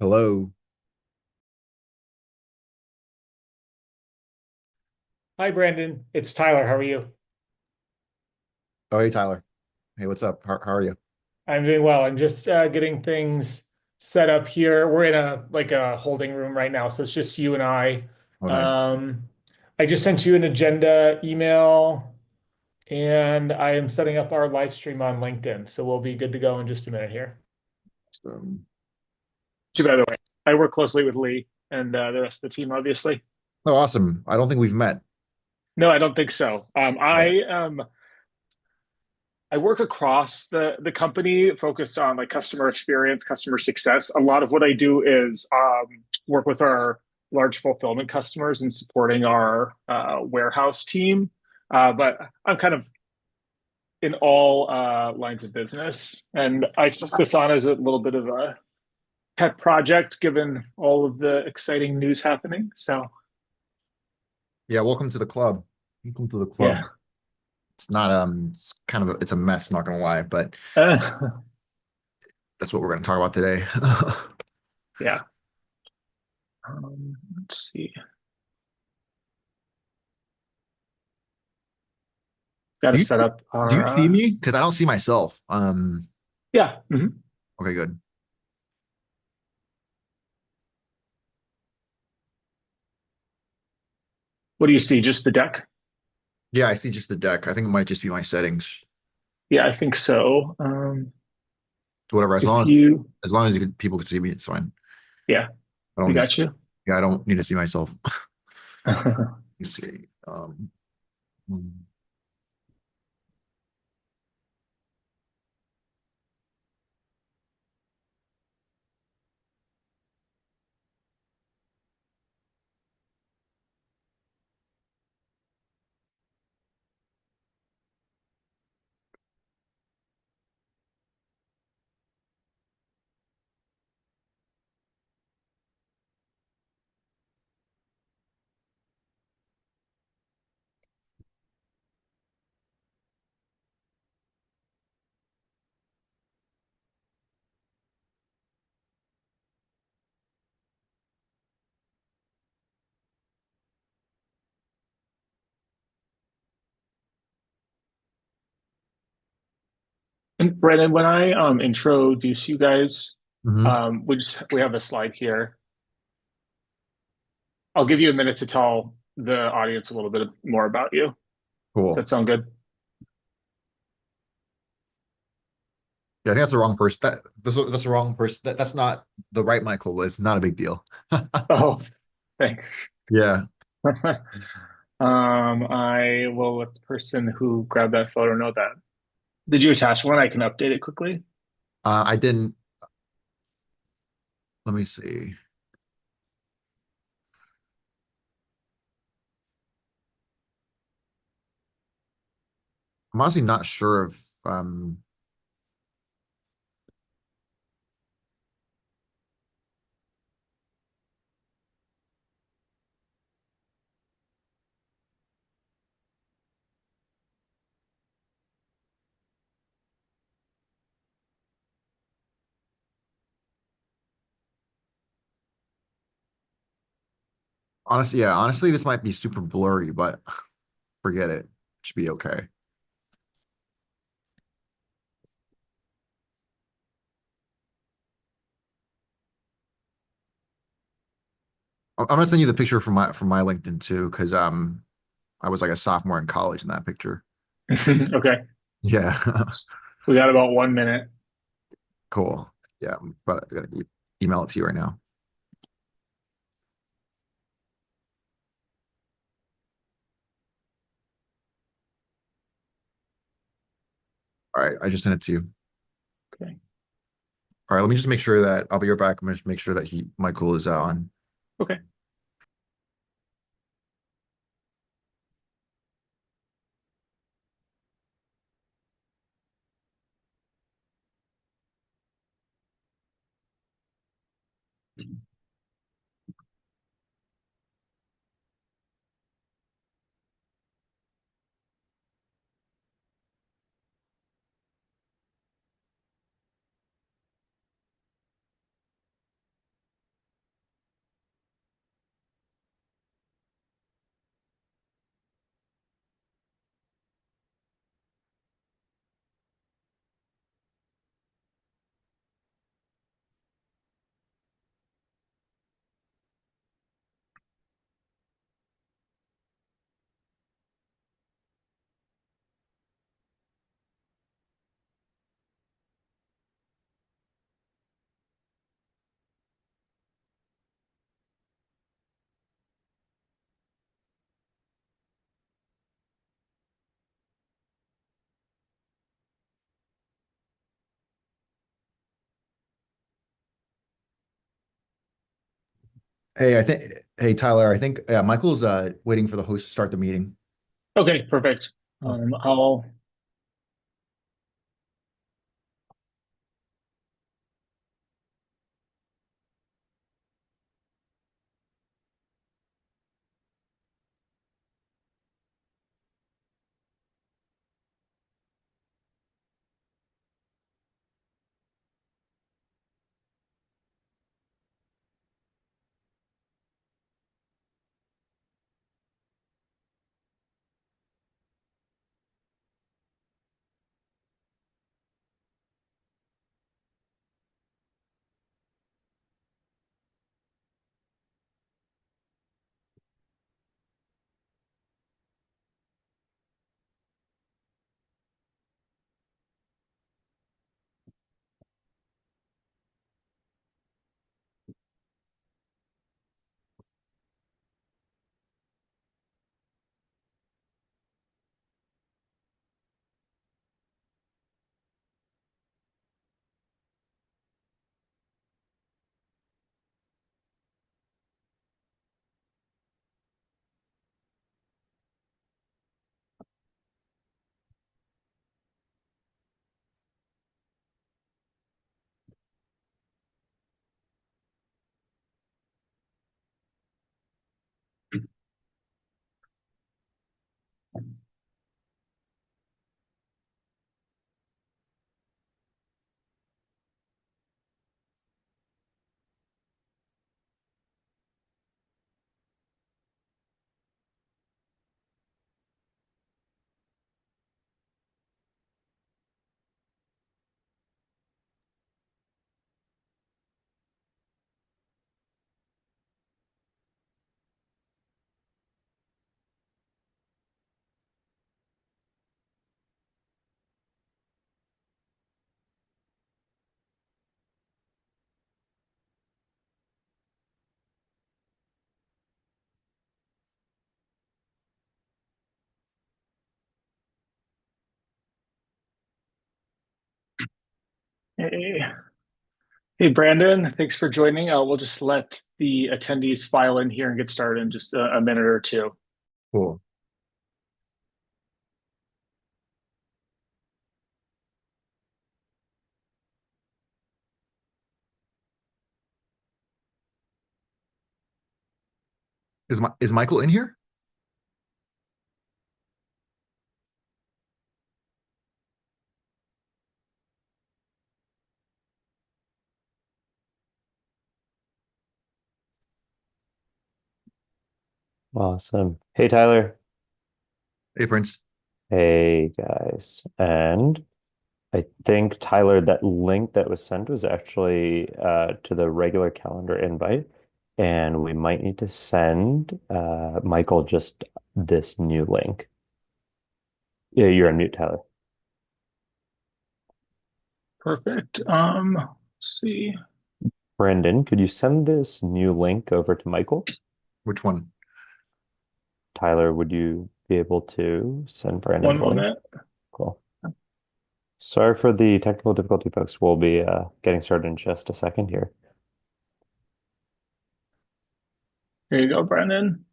Hello. Hi, Brandon. It's Tyler. How are you? Oh, hey, Tyler. Hey, what's up? How are you? I'm doing well. I'm just getting things set up here. We're in a holding room right now, so it's just you and I. Oh, nice. Um, I just sent you an agenda email, and I am setting up our live stream on LinkedIn, so we'll be good to go in just a minute here. Um, By the way, I work closely with Lee and the rest of the team, obviously. oh, awesome. I don't think we've met. No, I don't think so. Yeah. I work across the company, focused on like customer experience, customer success. A lot of what I do is work with our large fulfillment customers and supporting our warehouse team. But I'm kind of in all lines of business, and I took this on as a little bit of a pet project, given all of the exciting news happening. So Yeah, welcome to the club. Welcome to the club. yeah, It's not it's kind of it's a mess, not gonna lie, but uh, that's what we're gonna talk about today. yeah. Let's see. Got to Do you set up do you our see me? Because I don't see myself. yeah. Mhm. Okay, good. What do you see? Just the deck? Yeah, I see just the deck. I think it might just be my settings. Yeah, I think so. Whatever, If you, as long as people can see me, it's fine. yeah, I we don't need got you. yeah, I don't need to see myself. Let's see. Hmm. And Brandon, when I introduce you guys, Hmm. we have a slide here. I'll give you a minute to tell the audience a little bit more about you. Does Cool. that sound good? Yeah, I think that's the wrong person. That's the wrong person. That's not the right Michael. It's not a big deal. Oh, thanks. Yeah, I will let the person who grabbed that photo know that. Did you attach one? I can update it quickly. I didn't. Let me see. I'm honestly not sure if honestly. Yeah, honestly, this might be super blurry, but forget it. It should be okay. I'm gonna send you the picture from my LinkedIn too, because I was like a sophomore in college in that picture. Okay, Yeah, we got about 1 minute. cool. Yeah, but I gotta email it to you right now. All right, I just sent it to you. Okay, All right, let me just make sure that I'll be right back. I'm gonna just make sure that Michael is on. okay. Hey Tyler, I think Michael's waiting for the host to start the meeting. Okay, perfect. Okay. I'll hey, hey Brandon, thanks for joining. We'll just let the attendees file in here and get started in just a minute or two. Cool. Is Michael in here? Awesome. Hey, Tyler. Hey Prince. Hey, guys. And I think, Tyler, that link that was sent was actually to the regular calendar invite. And we might need to send Michael just this new link. Yeah, you're on mute, Tyler. Perfect. Let's see. Brendan, could you send this new link over to Michael? Which one? Tyler, would you be able to send Brandon One the link? moment. Cool. Sorry for the technical difficulty, folks. We'll be getting started in just a second here. Here you go, Brandon.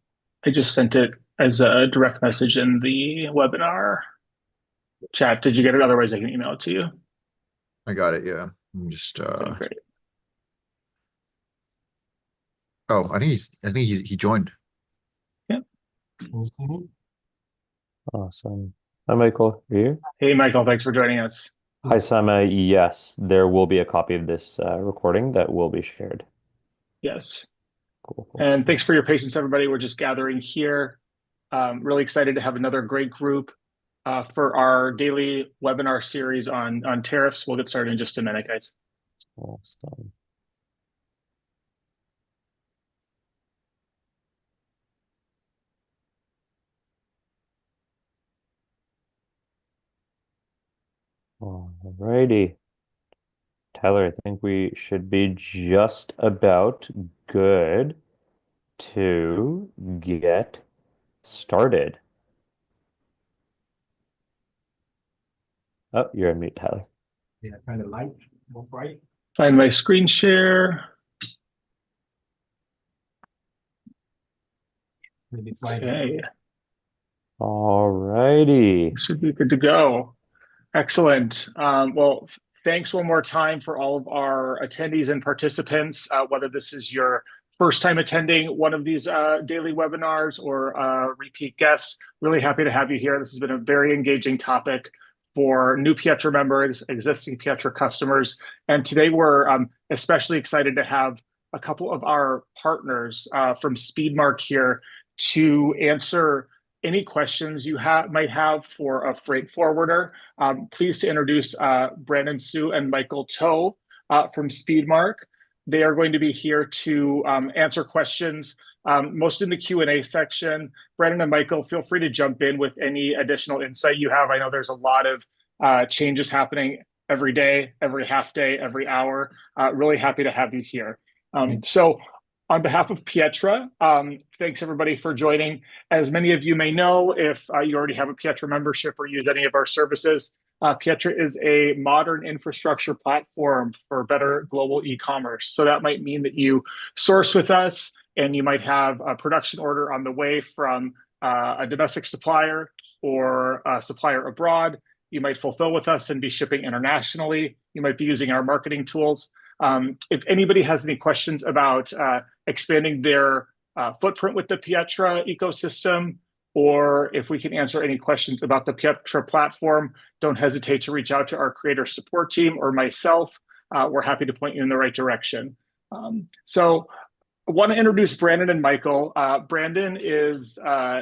I just sent it as a direct message in the webinar chat. Did you get it? Otherwise, I can email it to you. I got it. Yeah. I'm just Okay, great. oh, he joined. Yeah. Awesome. Hi, Michael. Are you here? Hey, Michael, thanks for joining us. Hi, Sama. Yes, there will be a copy of this recording that will be shared. Yes. Cool, cool. And thanks for your patience, everybody. We're just gathering here. Really excited to have another great group for our daily webinar series on tariffs. We'll get started in just a minute, guys. Awesome. Alrighty. Tyler, I think we should be just about good to get started. Oh, you're on mute, Tyler. Find my screen share. maybe Friday. Okay, All righty. should be good to go. Excellent. Well, thanks one more time for all of our attendees and participants, whether this is your first time attending one of these daily webinars or repeat guests. Really happy to have you here. This has been a very engaging topic for new Pietra members, existing Pietra customers. And today we're especially excited to have a couple of our partners from Speedmark here to answer any questions you might have for a freight forwarder. Pleased to introduce Brandon Sue and Michael Toe from Speedmark. They are going to be here to answer questions, most in the Q&A section. Brandon and Michael, feel free to jump in with any additional insight you have. I know there's a lot of changes happening every day, every half day, every hour. Really happy to have you here. So on behalf of Pietra, thanks everybody for joining. As many of you may know, if you already have a Pietra membership or use any of our services, Pietra is a modern infrastructure platform for better global e-commerce. So that might mean that you source with us and you might have a production order on the way from a domestic supplier or a supplier abroad. You might fulfill with us and be shipping internationally. You might be using our marketing tools. If anybody has any questions about expanding their footprint with the Pietra ecosystem, or if we can answer any questions about the Pietra platform, don't hesitate to reach out to our creator support team or myself. We're happy to point you in the right direction. So I want to introduce Brandon and Michael. Brandon is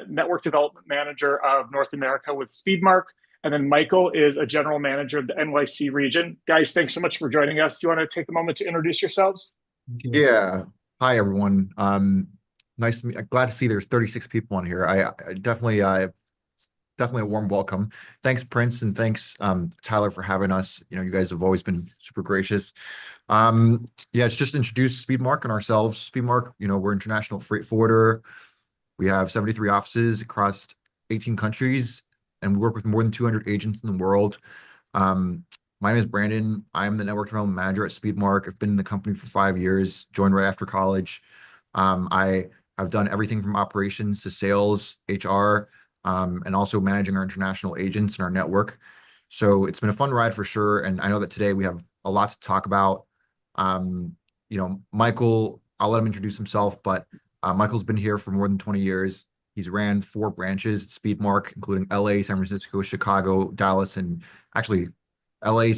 Network Development Manager of North America with Speedmark. And then Michael is a general manager of the NYC region. Guys, thanks so much for joining us. Do you want to take a moment to introduce yourselves? Yeah. Hi, everyone. Nice to meet. Glad to see there's 36 people on here. I definitely definitely a warm welcome. Thanks, Prince, and thanks, Tyler, for having us. You know, you guys have always been super gracious. Yeah, it's just introduce Speedmark and ourselves. Speedmark, you know, we're an international freight forwarder. We have 73 offices across 18 countries, and we work with more than 200 agents in the world. My name is Brandon. I'm the network development manager at Speedmark. I've been in the company for 5 years, joined right after college. I have done everything from operations to sales, HR, and also managing our international agents and our network. So it's been a fun ride for sure. And I know that today we have a lot to talk about. You know, Michael, I'll let him introduce himself, but Michael's been here for more than 20 years. He's ran 4 branches at Speedmark, including LA, San Francisco, Chicago, Dallas, and actually LA,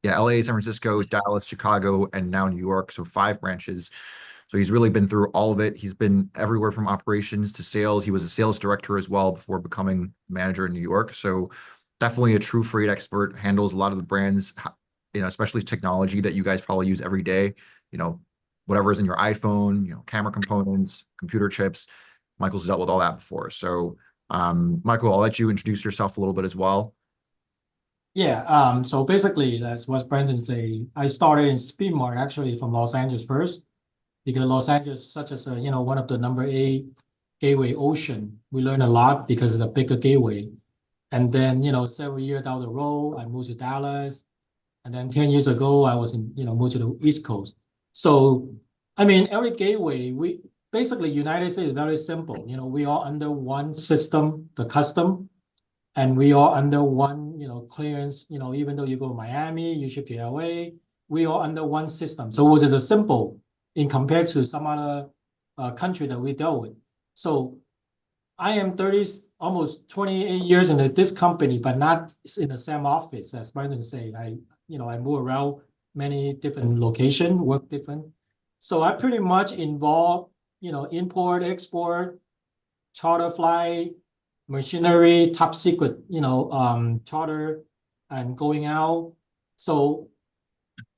LA, San Francisco, Dallas, Chicago, and now New York. So 5 branches. So he's really been through all of it. He's been everywhere from operations to sales. He was a sales director as well before becoming manager in New York. So definitely a true freight expert, handles a lot of the brands, you know, especially technology that you guys probably use every day. You know, whatever is in your iPhone, you know, camera components, computer chips. Michael's dealt with all that before. So, Michael, I'll let you introduce yourself a little bit as well. Yeah, so basically, that's what Brandon say. I started in Speedmark actually from Los Angeles first, because Los Angeles, such as you know, one of the number 8 gateway ocean. We learned a lot because it's a bigger gateway. And then, you know, several years down the road, I moved to Dallas. And then 10 years ago, I was in, you know, moved to the East Coast. So, I mean, every gateway, we basically, United States is very simple. You know, we are under one system, the custom, and we are under one, you know, clearance. You know, even though you go to Miami, you ship to LA, we are under one system. So it was a simple in compared to some other country that we dealt with. So I am 30, almost 28 years in this company, but not in the same office. As Brandon said, you know, I move around many different locations, work different. So I pretty much involved, you know, import, export, charter flight, machinery, top secret, you know, charter and going out. So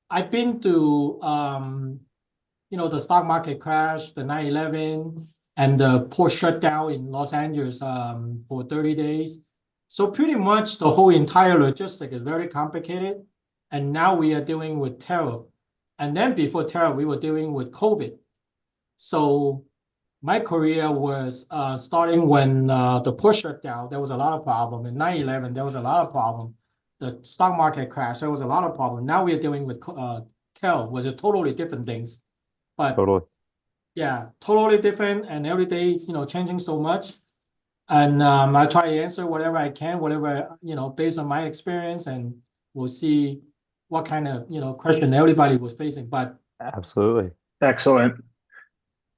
I've been to, you know, the stock market crash, the 9/11, and the port shutdown in Los Angeles for 30 days. So pretty much the whole entire logistic is very complicated. And now we are dealing with tariff. And then before tariff, we were dealing with COVID. So my career was starting when the port shutdown, there was a lot of problem. In 9/11, there was a lot of problem. The stock market crash, there was a lot of problem. Now we are dealing with tariff, which is totally different things. But Totally. yeah, totally different, and every day, changing so much. And I try to answer whatever I can, whatever, based on my experience, and we'll see what kind of, question everybody was facing. But Absolutely. Excellent.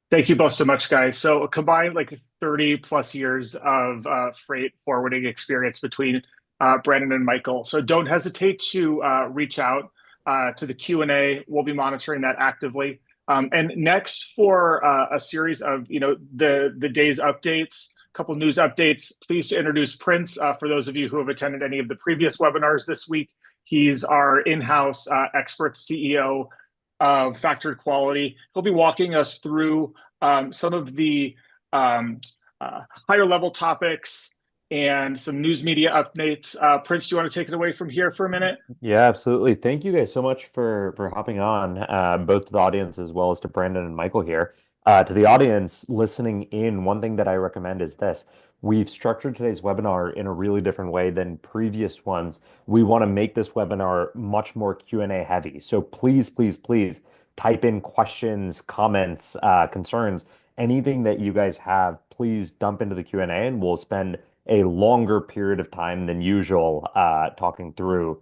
Thank you both so much, guys. So combined like 30 plus years of freight forwarding experience between Brandon and Michael. So don't hesitate to reach out to the Q&A. We'll be monitoring that actively. And next for a series of, the day's updates, a couple news updates, pleased to introduce Prince. For those of you who have attended any of the previous webinars this week, he's our in-house expert CEO of factory quality. He'll be walking us through some of the higher level topics and some news media updates. Prince, do you want to take it away from here for a minute? Yeah, absolutely. Thank you guys so much for hopping on, both to the audience as well as to Brandon and Michael here. To the audience listening in, one thing that I recommend is this. We've structured today's webinar in a really different way than previous ones. We want to make this webinar much more Q&A heavy. So please, please, please type in questions, comments, concerns, anything that you guys have, please dump into the Q&A and we'll spend a longer period of time than usual talking through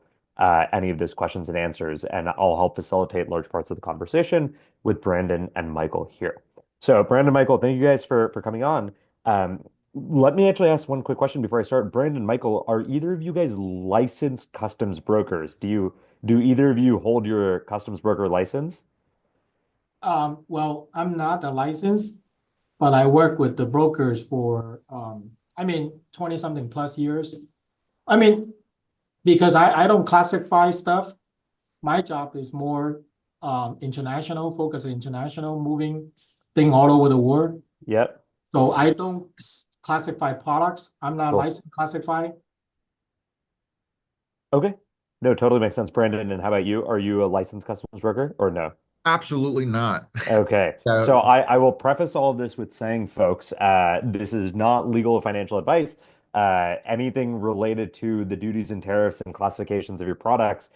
any of those questions and answers, and I'll help facilitate large parts of the conversation with Brandon and Michael here. So, Brandon, Michael, thank you guys for coming on. Let me actually ask one quick question before I start. Brandon, Michael, are either of you guys licensed customs brokers? Do either of you hold your customs broker license? well, I'm not a licensed, but I work with the brokers for, 20 something plus years. I mean, because I don't classify stuff. My job is more international, focus on international, moving thing all over the world. Yep. So I don't classify products. I'm not Cool. licensed classify. Okay. No, totally makes sense. Brandon, and how about you? Are you a licensed customs broker or no? Absolutely not. Okay. Uh, So I will preface all of this with saying, folks, this is not legal or financial advice. Anything related to the duties and tariffs and classifications of your products,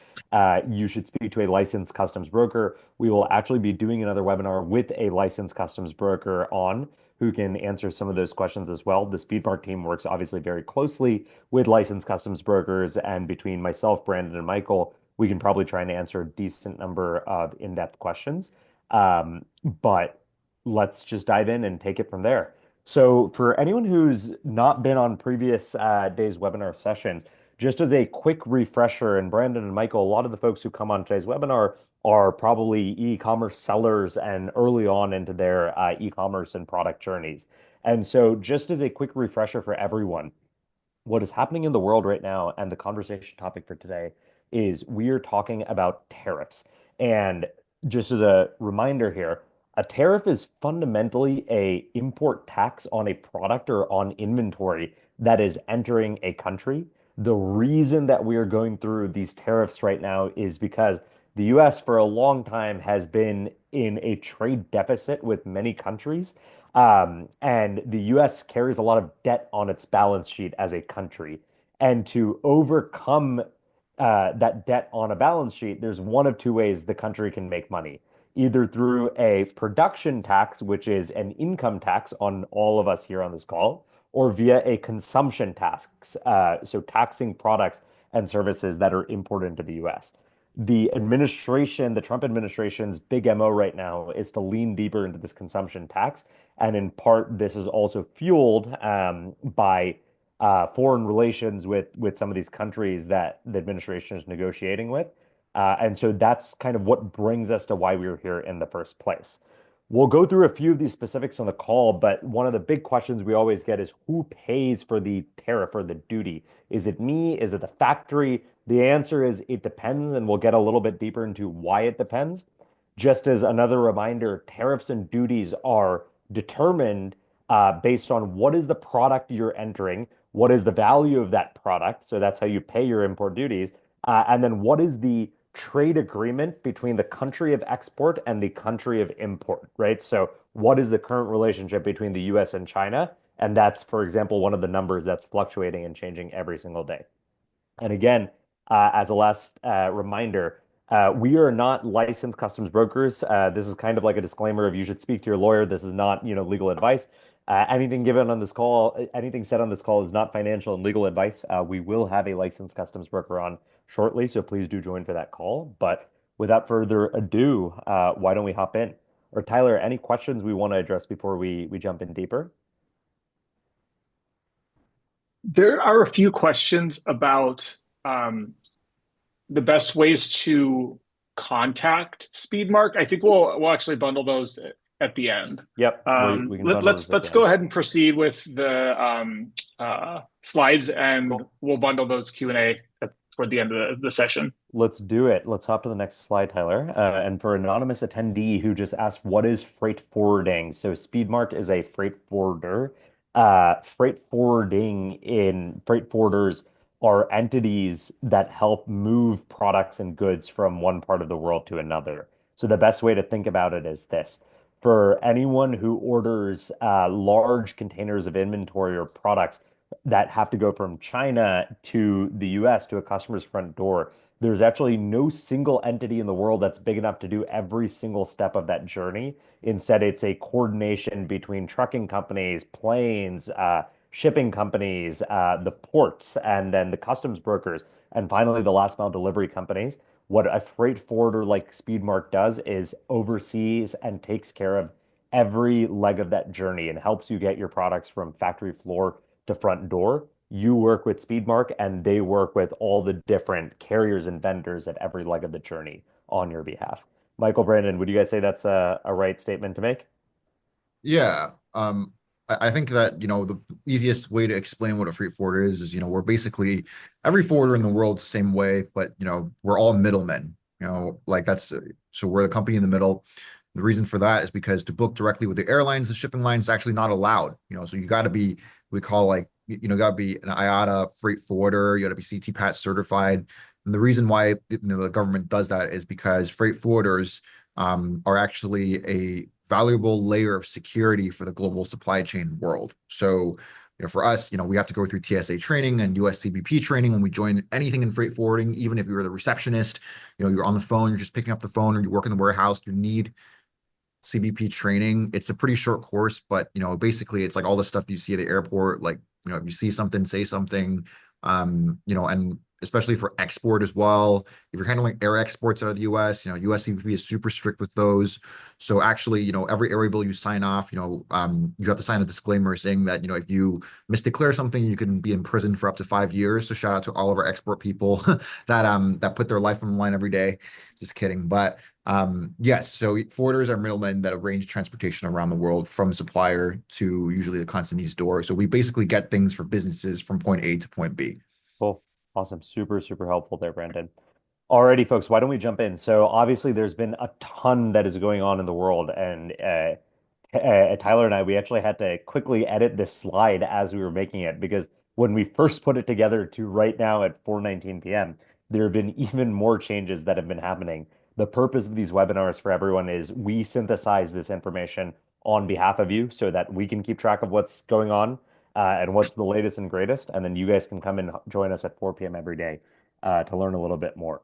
you should speak to a licensed customs broker. We will actually be doing another webinar with a licensed customs broker on who can answer some of those questions as well. The Speedmark team works obviously very closely with licensed customs brokers, and between myself, Brandon, and Michael, we can probably try and answer a decent number of in-depth questions. But let's just dive in and take it from there. So, for anyone who's not been on previous days' webinar sessions, just as a quick refresher, and Brandon and Michael, a lot of the folks who come on today's webinar are probably e-commerce sellers and early on into their e-commerce and product journeys. And so, just as a quick refresher for everyone, what is happening in the world right now and the conversation topic for today is we are talking about tariffs. And just as a reminder here, a tariff is fundamentally a import tax on a product or on inventory that is entering a country. The reason that we are going through these tariffs right now is because the US for a long time has been in a trade deficit with many countries. And the US carries a lot of debt on its balance sheet as a country. And to overcome that debt on a balance sheet, there's one of two ways the country can make money. Either through a production tax, which is an income tax on all of us here on this call, or via a consumption tax, so taxing products and services that are imported into the US. The administration, the Trump administration's big MO right now is to lean deeper into this consumption tax. And in part, this is also fueled by foreign relations with some of these countries that the administration is negotiating with. And so that's kind of what brings us to why we were here in the first place. We'll go through a few of these specifics on the call, but one of the big questions we always get is who pays for the tariff or the duty? Is it me? Is it the factory? The answer is it depends, and we'll get a little bit deeper into why it depends. Just as another reminder, tariffs and duties are determined based on what is the product you're entering, what is the value of that product, so that's how you pay your import duties, and then what is the trade agreement between the country of export and the country of import, right? So what is the current relationship between the US and China? And that's, for example, one of the numbers that's fluctuating and changing every single day. And again, as a last reminder, We are not licensed customs brokers. This is kind of like a disclaimer of you should speak to your lawyer. This is not, legal advice. Anything given on this call, anything said on this call is not financial and legal advice. We will have a licensed customs broker on shortly, so please do join for that call. But without further ado, why don't we hop in? Or Tyler, any questions we want to address before we jump in deeper? There are a few questions about um, the best ways to contact Speedmark. I think we'll actually bundle those at the end. Yep, we can bundle this at Let's the go end. ahead and proceed with the slides, and Cool. we'll bundle those Q&A toward the end of the session. Let's do it. Let's hop to the next slide, Tyler. And for anonymous attendee who just asked, what is freight forwarding? So Speedmark is a freight forwarder. Freight forwarding in freight forwarders are entities that help move products and goods from one part of the world to another. So the best way to think about it is this. For anyone who orders large containers of inventory or products that have to go from China to the US to a customer's front door, there's actually no single entity in the world that's big enough to do every single step of that journey. Instead, it's a coordination between trucking companies, planes, shipping companies, the ports, and then the customs brokers, and finally the last mile delivery companies. What a freight forwarder like Speedmark does is oversees and takes care of every leg of that journey and helps you get your products from factory floor to front door. You work with Speedmark and they work with all the different carriers and vendors at every leg of the journey on your behalf. Michael, Brandon, would you guys say that's a right statement to make? Yeah. I think that, the easiest way to explain what a freight forwarder is, we're basically every forwarder in the world's the same way, but, we're all middlemen, like so we're the company in the middle. The reason for that is because to book directly with the airlines, the shipping lines is actually not allowed, so you got to be, we call like, got to be an IATA freight forwarder, you got to be CTPAT certified. And the reason why, the government does that is because freight forwarders are actually a valuable layer of security for the global supply chain world. So, for us, we have to go through TSA training and US CBP training when we join anything in freight forwarding, even if you're the receptionist, you're on the phone, you're just picking up the phone, or you work in the warehouse, you need CBP training. It's a pretty short course, but basically it's like all the stuff that you see at the airport, like, if you see something, say something, and especially for export as well. If you're handling air exports out of the US, US CBP is super strict with those. So actually, every area bill you sign off, you have to sign a disclaimer saying that, if you misdeclare something, you can be in prison for up to 5 years. So shout out to all of our export people that put their life on the line every day. Just kidding. But yes, so forwarders are middlemen that arrange transportation around the world from supplier to usually the consignee's door. So we basically get things for businesses from point A to point B. Cool. Awesome. Super, super helpful there, Brandon. Alrighty, folks, why don't we jump in? So obviously there's been a ton that is going on in the world, and Tyler and I, we actually had to quickly edit this slide as we were making it because when we first put it together to right now at 4:19 p.m., there have been even more changes that have been happening. The purpose of these webinars for everyone is we synthesize this information on behalf of you so that we can keep track of what's going on and what's the latest and greatest, and then you guys can come and join us at 4 p.m. every day to learn a little bit more.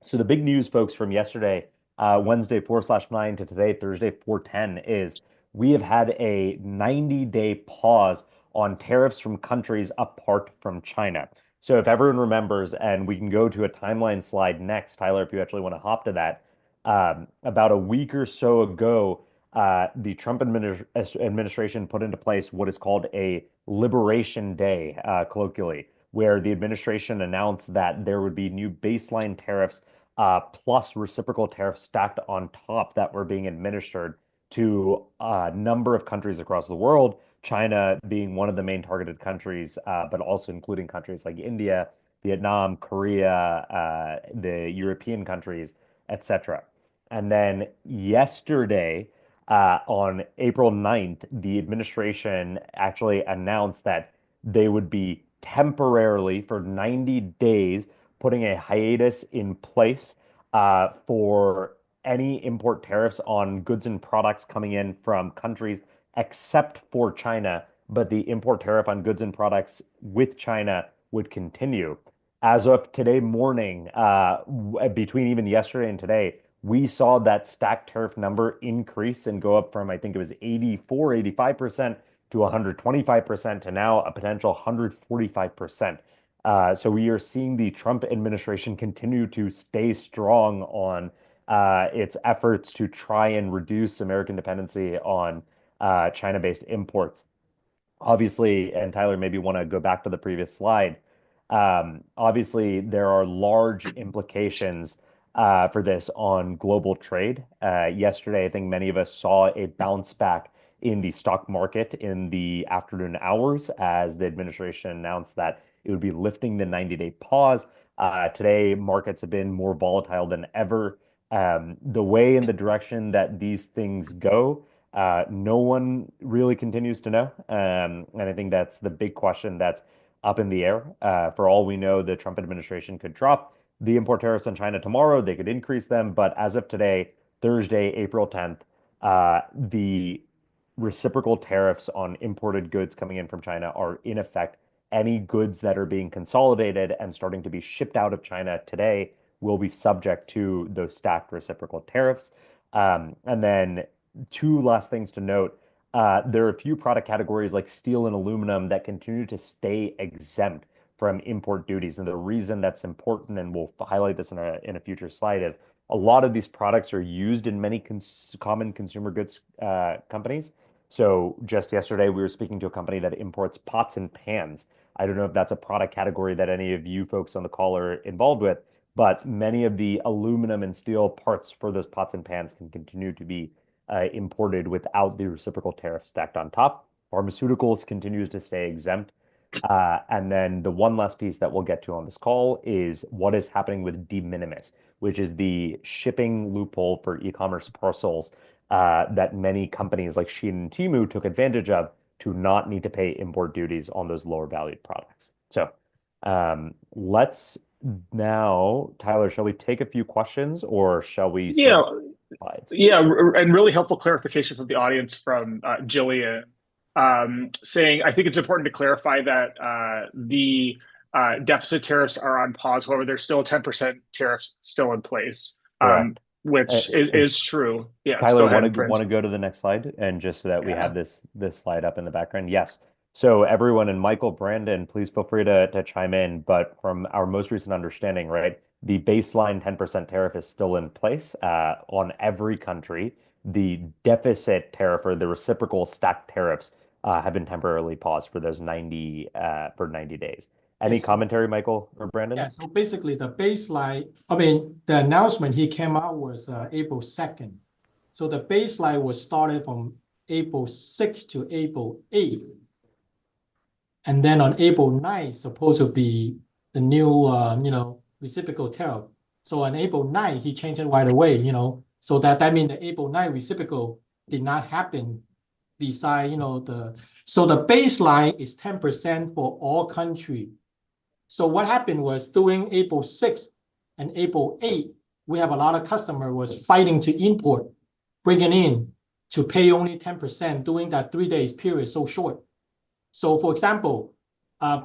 So the big news, folks, from yesterday, Wednesday 4/9 to today, Thursday 4/10, is we have had a 90-day pause on tariffs from countries apart from China. So if everyone remembers, and we can go to a timeline slide next, Tyler, if you actually want to hop to that, about a week or so ago, the Trump administration put into place what is called a Liberation Day, colloquially, where the administration announced that there would be new baseline tariffs plus reciprocal tariffs stacked on top that were being administered to a number of countries across the world, China being one of the main targeted countries, but also including countries like India, Vietnam, Korea, the European countries, etc. And then yesterday, on April 9th, the administration actually announced that they would be temporarily for 90 days putting a hiatus in place for any import tariffs on goods and products coming in from countries except for China, but the import tariff on goods and products with China would continue. as of today morning, between even yesterday and today, we saw that stacked tariff number increase and go up from, I think it was 84, 85% to 125% to now a potential 145%. So we are seeing the Trump administration continue to stay strong on its efforts to try and reduce American dependency on China-based imports. Obviously, and Tyler, maybe want to go back to the previous slide. Obviously, there are large implications for this on global trade. Yesterday, I think many of us saw a bounce back in the stock market in the afternoon hours as the administration announced that it would be lifting the 90-day pause. Today, markets have been more volatile than ever. The way and the direction that these things go, no one really continues to know. And I think that's the big question that's up in the air. For all we know, the Trump administration could drop the import tariffs on China tomorrow. They could increase them. But as of today, Thursday, April 10th, the reciprocal tariffs on imported goods coming in from China are in effect. Any goods that are being consolidated and starting to be shipped out of China today will be subject to those stacked reciprocal tariffs. And then two last things to note. There are a few product categories like steel and aluminum that continue to stay exempt from import duties. And the reason that's important, and we'll highlight this in a future slide, is a lot of these products are used in many common consumer goods companies. So just yesterday, we were speaking to a company that imports pots and pans. I don't know if that's a product category that any of you folks on the call are involved with, but many of the aluminum and steel parts for those pots and pans can continue to be imported without the reciprocal tariff stacked on top. Pharmaceuticals continues to stay exempt. And then the one last piece that we'll get to on this call is what is happening with de minimis, which is the shipping loophole for e-commerce parcels that many companies like Shein and Temu took advantage of to not need to pay import duties on those lower valued products. So let's now, Tyler, shall we take a few questions or shall we Yeah, flip slides? yeah, and really helpful clarification from the audience from Jillian, saying I think it's important to clarify that the deficit tariffs are on pause. However, there's still 10% tariffs still in place, Correct. which And is true. Yes, Tyler, go want ahead, to want Prince. to go to the next slide, and just so that we Yeah. have this slide up in the background. Yes. So everyone, and Michael, Brandon, please feel free to chime in. But from our most recent understanding, right, the baseline 10% tariff is still in place on every country. The deficit tariff or the reciprocal stacked tariffs have been temporarily paused for those 90 days. Any Yes. commentary, Michael or Brandon? Yeah. So basically, the baseline, I mean, the announcement he came out was April 2nd. So the baseline was started from April 6th to April 8th. And then on April 9th, supposed to be the new, reciprocal tariff. So on April 9th, he changed it right away, So that means the April 9th reciprocal did not happen beside, so the baseline is 10% for all country. So what happened was during April 6th and April 8th, we have a lot of customer was fighting to import, bringing in to pay only 10% during that 3 days period so short. So for example,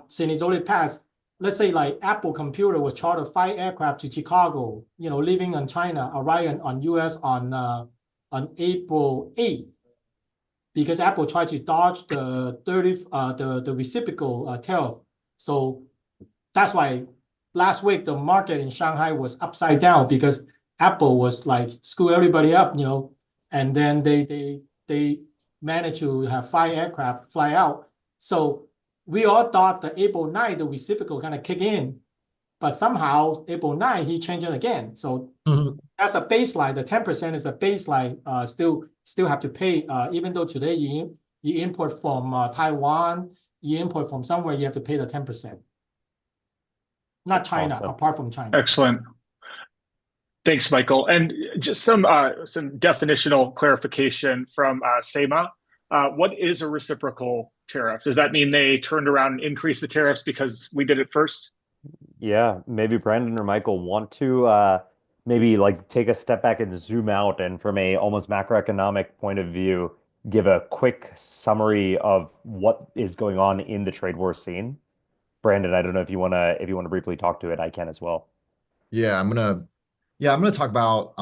since it's already passed, let's say like Apple Computer will charter 5 aircraft to Chicago, leaving on China, arriving on US on April 8th, because Apple tried to dodge the reciprocal tariff. So that's why last week the market in Shanghai was upside down because Apple was like screw everybody up, and then they managed to have 5 aircraft fly out. So we all thought that April 9th the reciprocal kind of kick in, but somehow April 9th he changed it again. So that's a baseline. The 10% is a baseline. Still have to pay. Even though today you import from Taiwan, you import from somewhere, you have to pay the 10%. Not China, Awesome. apart from China. Excellent. Thanks, Michael. And just some definitional clarification from Seema. What is a reciprocal tariff? Does that mean they turned around and increased the tariffs because we did it first? Yeah, maybe Brandon or Michael want to maybe like take a step back and zoom out and from a almost macroeconomic point of view, give a quick summary of what is going on in the trade war scene. Brandon, I don't know if you wanna briefly talk to it, I can as well. Yeah, I'm gonna talk about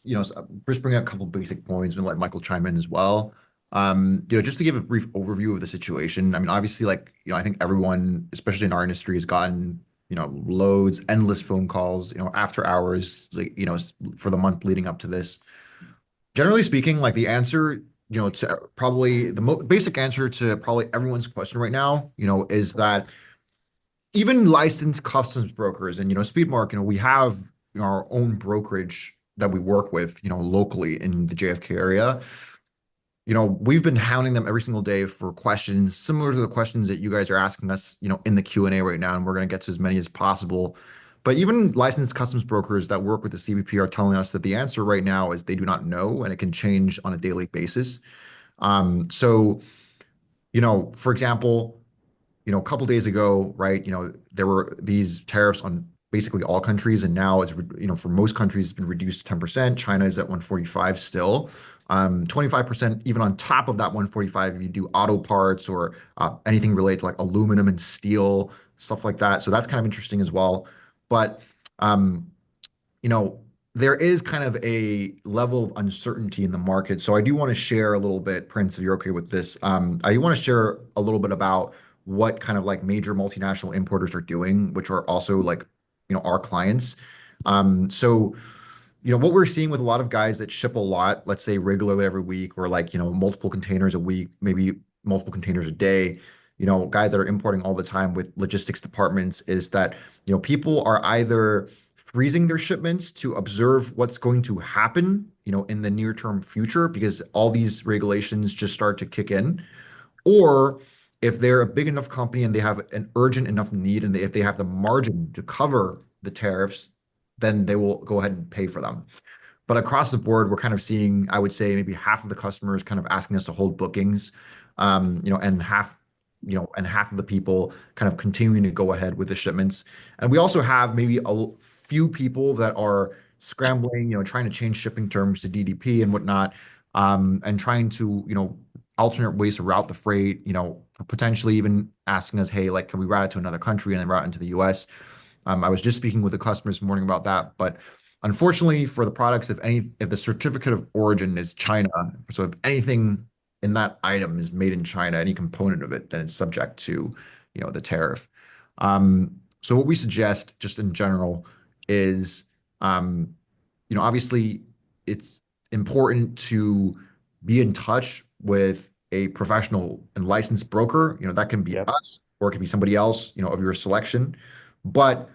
just bring up a couple basic points and let Michael chime in as well. Just to give a brief overview of the situation. I mean, obviously, I think everyone, especially in our industry, has gotten, loads, endless phone calls, after hours, for the month leading up to this. Generally speaking, like the answer, to probably the mo basic answer to probably everyone's question right now, is that even licensed customs brokers and Speedmark, we have our own brokerage that we work with, locally in the JFK area. We've been hounding them every single day for questions similar to the questions that you guys are asking us, in the Q&A right now, and we're going to get to as many as possible. But even licensed customs brokers that work with the CBP are telling us that the answer right now is they do not know, and it can change on a daily basis. So, for example, a couple days ago, right, there were these tariffs on basically all countries, and now for most countries, it's been reduced to 10%. China is at 145 still. 25% even on top of that 145 if you do auto parts or anything related to like aluminum and steel, stuff like that. So that's kind of interesting as well. But um, you know, there is kind of a level of uncertainty in the market. So I do want to share a little bit, Prince, if you're okay with this. I want to share a little bit about what kind of like major multinational importers are doing, which are also like, our clients. So, what we're seeing with a lot of guys that ship a lot, let's say regularly every week, or like, multiple containers a week, maybe multiple containers a day, guys that are importing all the time with logistics departments is that, people are either freezing their shipments to observe what's going to happen, in the near term future, because all these regulations just start to kick in. Or if they're a big enough company and they have an urgent enough need and if they have the margin to cover the tariffs, then they will go ahead and pay for them. But across the board, we're kind of seeing, I would say, maybe half of the customers kind of asking us to hold bookings, and half of the people kind of continuing to go ahead with the shipments. And we also have maybe a few people that are scrambling, trying to change shipping terms to DDP and whatnot, and trying to, alternate ways to route the freight, potentially even asking us, hey, like, can we route it to another country and then route into the US? I was just speaking with a customer this morning about that, but unfortunately for the products, if the certificate of origin is China, so if anything in that item is made in China, any component of it, then it's subject to, the tariff. So what we suggest, just in general, is, obviously it's important to be in touch with a professional and licensed broker. That can be Yep. us or it can be somebody else, of your selection. But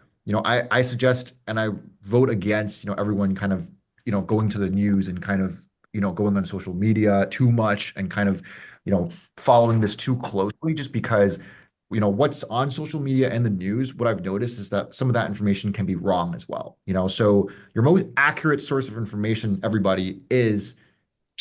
I suggest and I vote against, everyone kind of, going to the news and kind of, going on social media too much and kind of, following this too closely just because, what's on social media and the news, what I've noticed is that some of that information can be wrong as well. So your most accurate source of information, everybody, is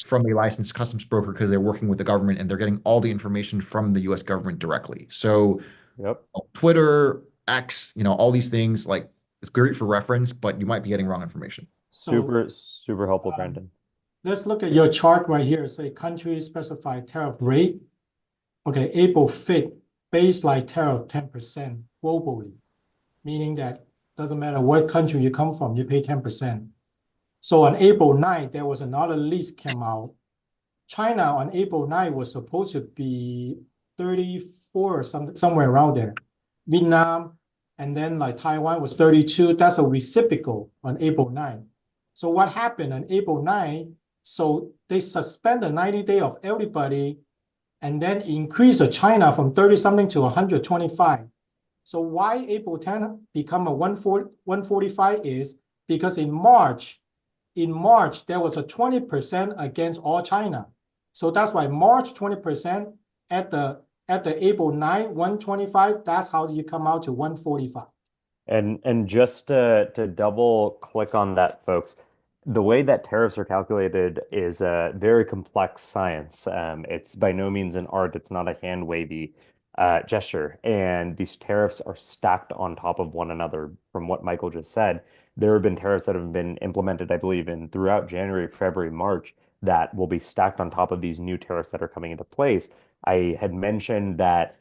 from a licensed customs broker because they're working with the government and they're getting all the information from the US government directly. So Yep. Twitter, X, all these things, like it's great for reference, but you might be getting wrong information. So Super, super helpful, um, Brandon. let's look at your chart right here. Say country specified tariff rate. Okay, April 5th, baseline tariff 10% globally, meaning that doesn't matter what country you come from, you pay 10%. So on April 9th, there was another list came out. China on April 9th was supposed to be 34 or somewhere around there. Vietnam and then like Taiwan was 32. That's a reciprocal on April 9th. So what happened on April 9th? So they suspend the 90-day of everybody and then increase the China from 30 something to 125. So why April 10 become a 145 is because in March, there was a 20% against all China. So that's why March 20% at the April 9, 125, that's how you come out to 145. And just to double click on that, folks, the way that tariffs are calculated is a very complex science. It's by no means an art. It's not a hand wavy gesture. And these tariffs are stacked on top of one another. From what Michael just said, there have been tariffs that have been implemented, I believe, in throughout January, February, March, that will be stacked on top of these new tariffs that are coming into place. I had mentioned that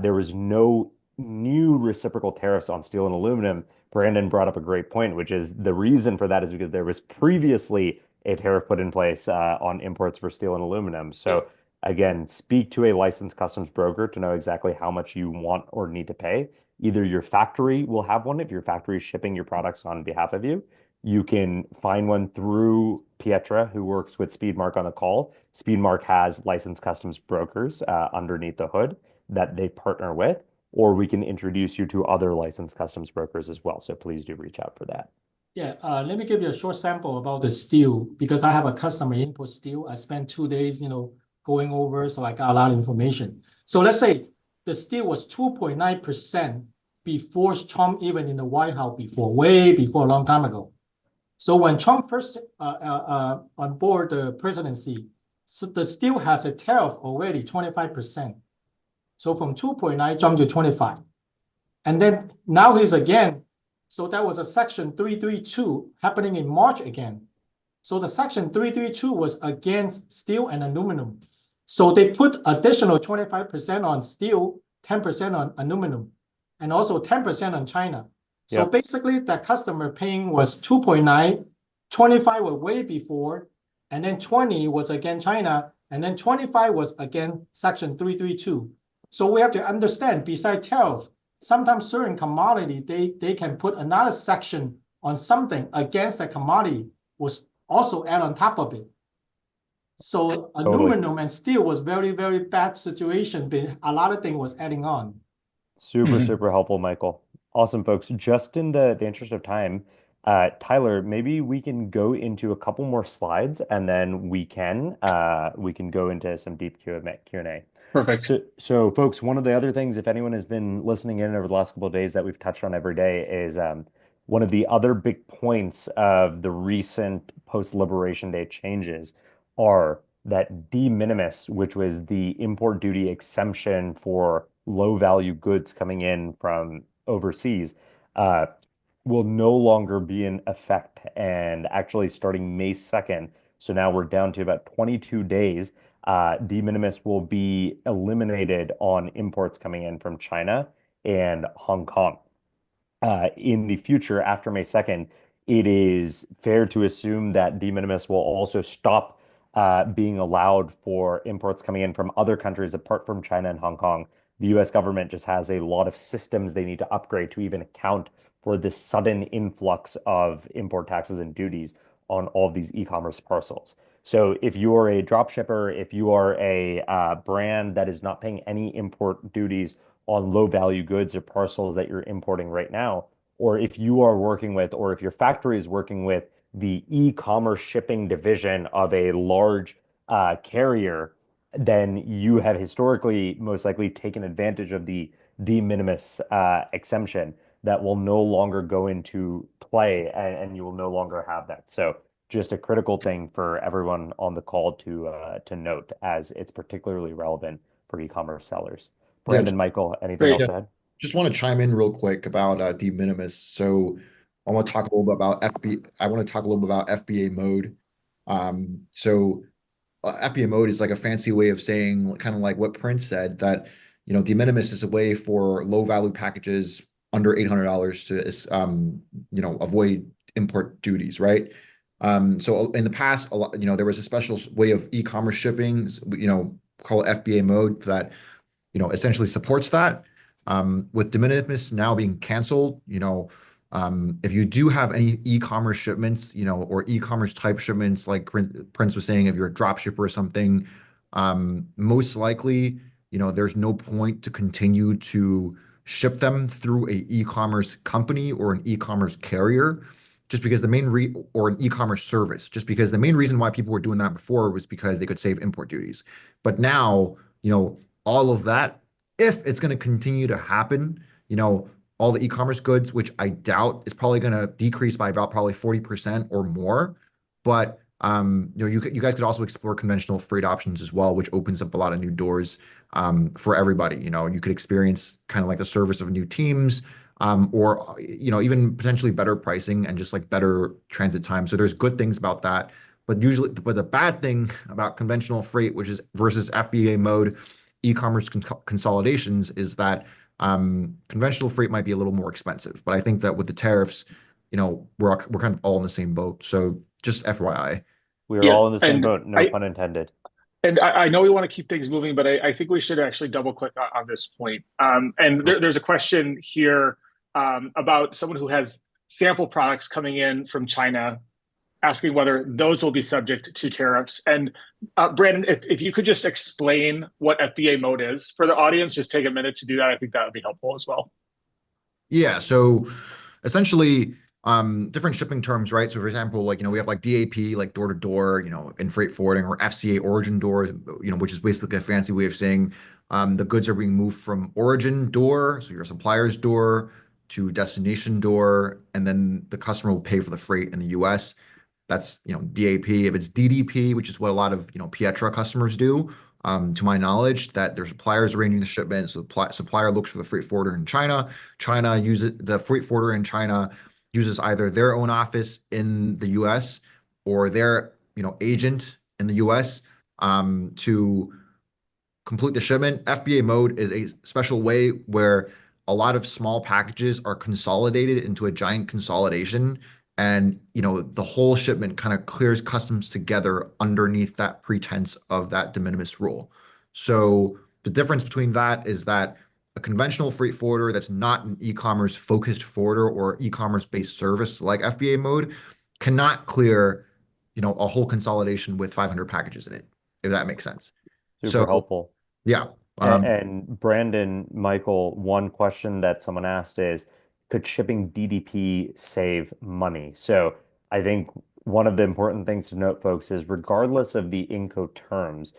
there was no new reciprocal tariffs on steel and aluminum, Brandon brought up a great point, which is the reason for that is because there was previously a tariff put in place on imports for steel and aluminum. So again, speak to a licensed customs broker to know exactly how much you want or need to pay. Either your factory will have one if your factory is shipping your products on behalf of you. You can find one through Pietra, who works with Speedmark on the call. Speedmark has licensed customs brokers underneath the hood that they partner with, or we can introduce you to other licensed customs brokers as well. So please do reach out for that. Yeah, let me give you a short sample about the steel because I have a customer input steel. I spent 2 days, going over, so I got a lot of information. So let's say the steel was 2.9% before Trump even in the White House before, way before a long time ago. So when Trump first on board the presidency, so the steel has a tariff already 25%. So from 2.9 jumped to 25. And then now he's again, so that was a section 332 happening in March again. So the section 332 was against steel and aluminum. So they put additional 25% on steel, 10% on aluminum, and also 10% on China. So Yep. basically that customer paying was 2.9, 25 were way before, and then 20 was again China, and then 25 was again section 332. So we have to understand, besides tariff, sometimes certain commodity, they can put another section on something against the commodity was also add on top of it. So Totally. aluminum and steel was very, very bad situation, but a lot of things was adding on. Super, Mhm. super helpful, Michael. Awesome, folks. Just in the interest of time, Tyler, maybe we can go into a couple more slides and then we can go into some deep Q&A. Perfect. So folks, one of the other things, if anyone has been listening in over the last couple of days that we've touched on every day is one of the other big points of the recent post-Liberation Day changes are that de minimis, which was the import duty exemption for low value goods coming in from overseas, uh, will no longer be in effect. And actually, starting May 2nd, so now we're down to about 22 days, de minimis will be eliminated on imports coming in from China and Hong Kong. In the future, after May 2nd, it is fair to assume that de minimis will also stop being allowed for imports coming in from other countries apart from China and Hong Kong. The US government just has a lot of systems they need to upgrade to even account for this sudden influx of import taxes and duties on all of these e-commerce parcels. So if you are a drop shipper, if you are a brand that is not paying any import duties on low value goods or parcels that you're importing right now, or if you are working with, or if your factory is working with the e-commerce shipping division of a large carrier, then you have historically most likely taken advantage of the de minimis exemption that will no longer go into play and you will no longer have that. So just a critical thing for everyone on the call to note as it's particularly relevant for e-commerce sellers. Yeah, Brandon, Michael, anything Great. else yeah. to add? Just want to chime in real quick about de minimis. So I want to talk a little bit about FB. I want to talk a little bit about FBA mode. So FBA mode is like a fancy way of saying, kind of like what Prince said, that de minimis is a way for low value packages under $800 to avoid import duties, right? So in the past, a lot, there was a special way of e-commerce shipping, called FBA mode that essentially supports that. With de minimis now being canceled, if you do have any e-commerce shipments, or e-commerce type shipments, like Prince was saying, if you're a drop shipper or something, most likely, there's no point to continue to ship them through a e-commerce company or an e-commerce carrier, just because the main re or an e-commerce service, just because the main reason why people were doing that before was because they could save import duties. But now, all of that, if it's going to continue to happen, all the e-commerce goods, which I doubt is probably going to decrease by about probably 40% or more. But you guys could also explore conventional freight options as well, which opens up a lot of new doors for everybody. You could experience kind of like the service of new teams, or even potentially better pricing and just like better transit time. So there's good things about that. But the bad thing about conventional freight, which is versus FBA mode, e-commerce consolidations, is that Conventional freight might be a little more expensive, but I think that with the tariffs, we're kind of all in the same boat. So just FYI. We are Yeah, all in the same and boat, no I pun intended. and I know we want to keep things moving, but I think we should actually double click on this point. And there's a question here about someone who has sample products coming in from China, asking whether those will be subject to tariffs. And Brandon, if you could just explain what FBA mode is for the audience, just take a minute to do that. I think that would be helpful as well. Yeah, so essentially, different shipping terms, right? So for example, like, we have like DAP, like door to door, in freight forwarding, or FCA origin door, which is basically a fancy way of saying the goods are being moved from origin door, so your supplier's door, to destination door, and then the customer will pay for the freight in the US. That's, DAP. If it's DDP, which is what a lot of, Pietra customers do, to my knowledge, that their suppliers arranging the shipment. So the supplier looks for the freight forwarder in China. The freight forwarder in China uses either their own office in the US or their, agent in the US, to complete the shipment. FBA mode is a special way where a lot of small packages are consolidated into a giant consolidation. And, the whole shipment kind of clears customs together underneath that pretense of that de minimis rule. So the difference between that is that a conventional freight forwarder that's not an e-commerce focused forwarder or e-commerce based service like FBA mode cannot clear, a whole consolidation with 500 packages in it, if that makes sense. Super So helpful. yeah. And Brandon, Michael, one question that someone asked is, could shipping DDP save money? So I think one of the important things to note, folks, is regardless of the Incoterms,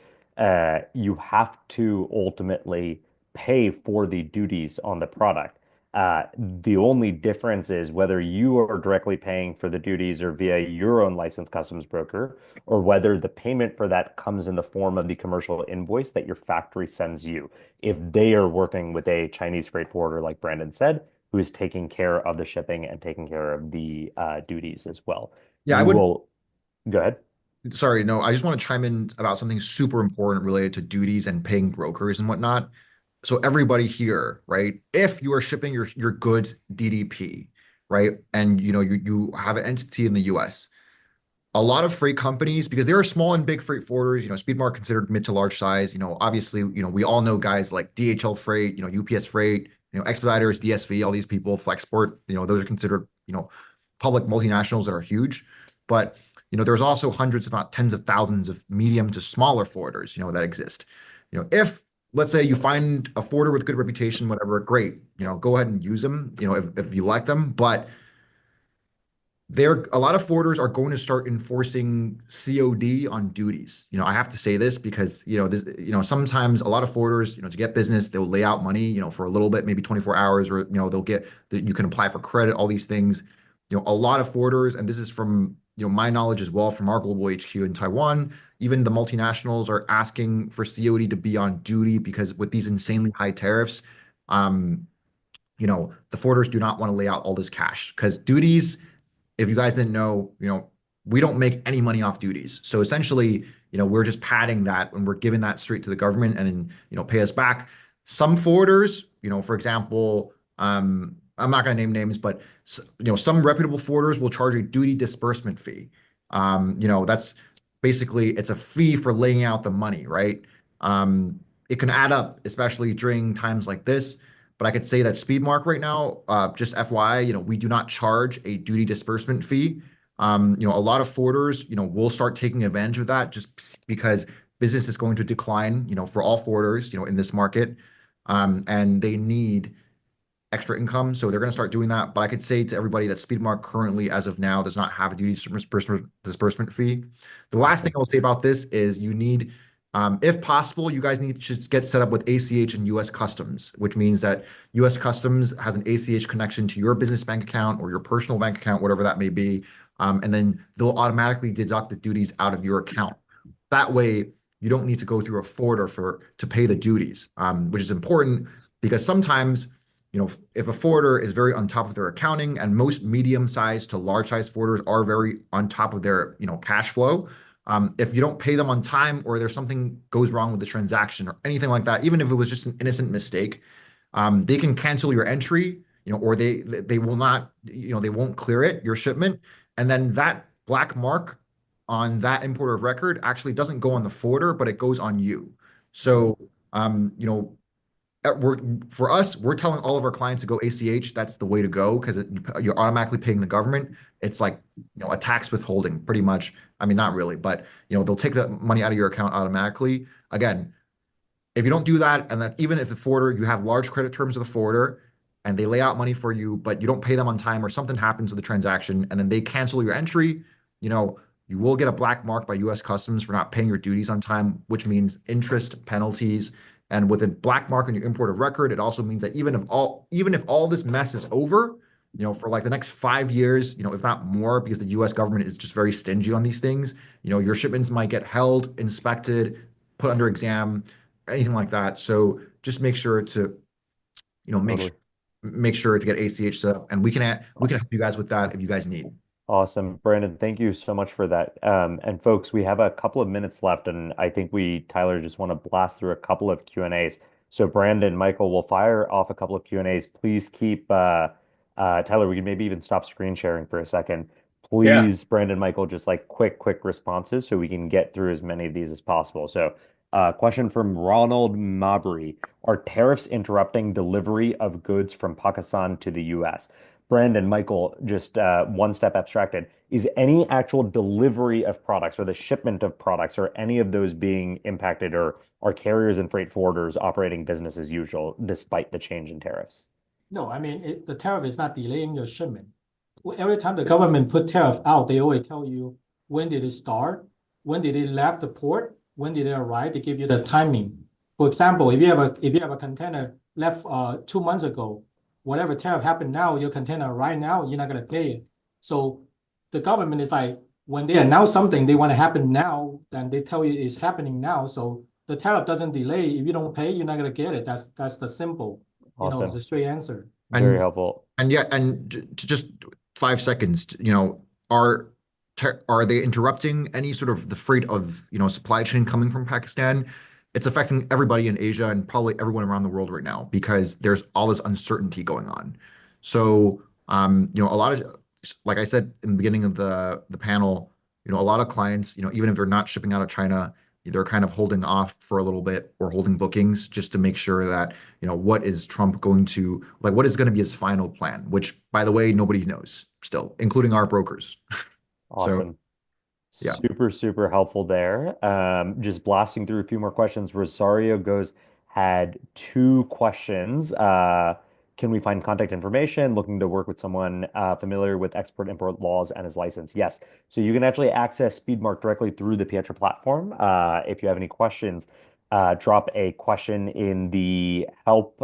you have to ultimately pay for the duties on the product. The only difference is whether you are directly paying for the duties or via your own licensed customs broker, or whether the payment for that comes in the form of the commercial invoice that your factory sends you. If they are working with a Chinese freight forwarder, like Brandon said, who is taking care of the shipping and taking care of the duties as well. Yeah, I You would. will go ahead. Sorry, no, I just want to chime in about something super important related to duties and paying brokers and whatnot. So everybody here, right? If you are shipping your goods DDP, right, and you have an entity in the US, a lot of freight companies, because there are small and big freight forwarders, Speedmark considered mid to large size, obviously, we all know guys like DHL Freight, UPS Freight, Expeditors, DSV, all these people, Flexport, those are considered, public multinationals that are huge. But, there's also hundreds, if not tens of thousands of medium to smaller forwarders, that exist. If let's say you find a forwarder with good reputation, whatever, great, go ahead and use them, if you like them. But a lot of forwarders are going to start enforcing COD on duties. I have to say this because, sometimes a lot of forwarders, to get business, they'll lay out money, for a little bit, maybe 24 hours, or, they'll get that you can apply for credit, all these things. A lot of forwarders, and this is from, my knowledge as well from our global HQ in Taiwan, even the multinationals are asking for COD to be on duty because with these insanely high tariffs, the forwarders do not want to lay out all this cash because duties, if you guys didn't know, we don't make any money off duties. So essentially, we're just padding that and we're giving that straight to the government and then, pay us back. Some forwarders, for example, I'm not going to name names, but some reputable forwarders will charge a duty disbursement fee. That's basically it's a fee for laying out the money, right? It can add up, especially during times like this. But I could say that Speedmark right now, just FYI, we do not charge a duty disbursement fee. A lot of forwarders, will start taking advantage of that just because business is going to decline, for all forwarders, in this market. And they need extra income. So they're going to start doing that. But I could say to everybody that Speedmark currently, as of now, does not have a duty disbursement fee. The last thing Awesome. I'll say about this is you need, if possible, you guys need to just get set up with ACH and US Customs, which means that US Customs has an ACH connection to your business bank account or your personal bank account, whatever that may be. And then they'll automatically deduct the duties out of your account. That way, you don't need to go through a forwarder to pay the duties, which is important because sometimes if a forwarder is very on top of their accounting, and most medium-sized to large-sized forwarders are very on top of their, cash flow. If you don't pay them on time or there's something goes wrong with the transaction or anything like that, even if it was just an innocent mistake, they can cancel your entry, or they will not, they won't clear it, your shipment, and then that black mark on that importer of record actually doesn't go on the forwarder, but it goes on you. So, we're for us, we're telling all of our clients to go ACH. That's the way to go because you're automatically paying the government. It's like, a tax withholding, pretty much. I mean, not really, but they'll take the money out of your account automatically. Again, if you don't do that, and that even if the forwarder, you have large credit terms with the forwarder, and they lay out money for you, but you don't pay them on time, or something happens with the transaction, and then they cancel your entry, you know, you will get a black mark by U.S. Customs for not paying your duties on time, which means interest, penalties. And with a black mark on your import of record, it also means that even if all this mess is over, for like the next 5 years, if not more, because the U.S. government is just very stingy on these things, your shipments might get held, inspected, put under exam, anything like that. So just make sure to, you know, make Totally. sure make sure to get ACH set up, and we can help you guys with that if you guys need. Awesome. Brandon, thank you so much for that. And folks, we have a couple of minutes left, and I think Tyler, just want to blast through a couple of Q&As. So Brandon, Michael, will fire off a couple of Q&As. Please keep, Tyler, we can maybe even stop screen sharing for a second. Yeah. Please, Brandon, Michael, just like quick responses so we can get through as many of these as possible. So, question from Ronald Mabry. Are tariffs interrupting delivery of goods from Pakistan to the US? Brandon, Michael, just one step abstracted. Is any actual delivery of products or the shipment of products or any of those being impacted, or are carriers and freight forwarders operating business as usual despite the change in tariffs? No, I mean, the tariff is not delaying your shipment. Every time the government put tariff out, they always tell you when did it start, when did it left the port, when did it arrive. They give you the timing. For example, if you have a container left 2 months ago, whatever tariff happened now, your container right now, you're not gonna pay it. So the government is like, when they announce something they want to happen now, then they tell you it's happening now. So the tariff doesn't delay. If you don't pay, you're not gonna get it. That's the simple, it's Awesome. a straight answer. Very And helpful. and yeah, and to just 5 seconds, are are they interrupting any sort of the freight of, supply chain coming from Pakistan? It's affecting everybody in Asia and probably everyone around the world right now because there's all this uncertainty going on. So, a lot of, like I said in the beginning of the panel, a lot of clients, even if they're not shipping out of China, they're kind of holding off for a little bit or holding bookings just to make sure that, what is Trump going to, like, what is going to be his final plan, which, by the way, nobody knows still, including our brokers. So, Awesome. yeah. Super helpful there. Just blasting through a few more questions. Rosario goes, had two questions. Can we find contact information? Looking to work with someone familiar with export-import laws and his license. Yes. So you can actually access Speedmark directly through the Pietra platform. If you have any questions, drop a question in the help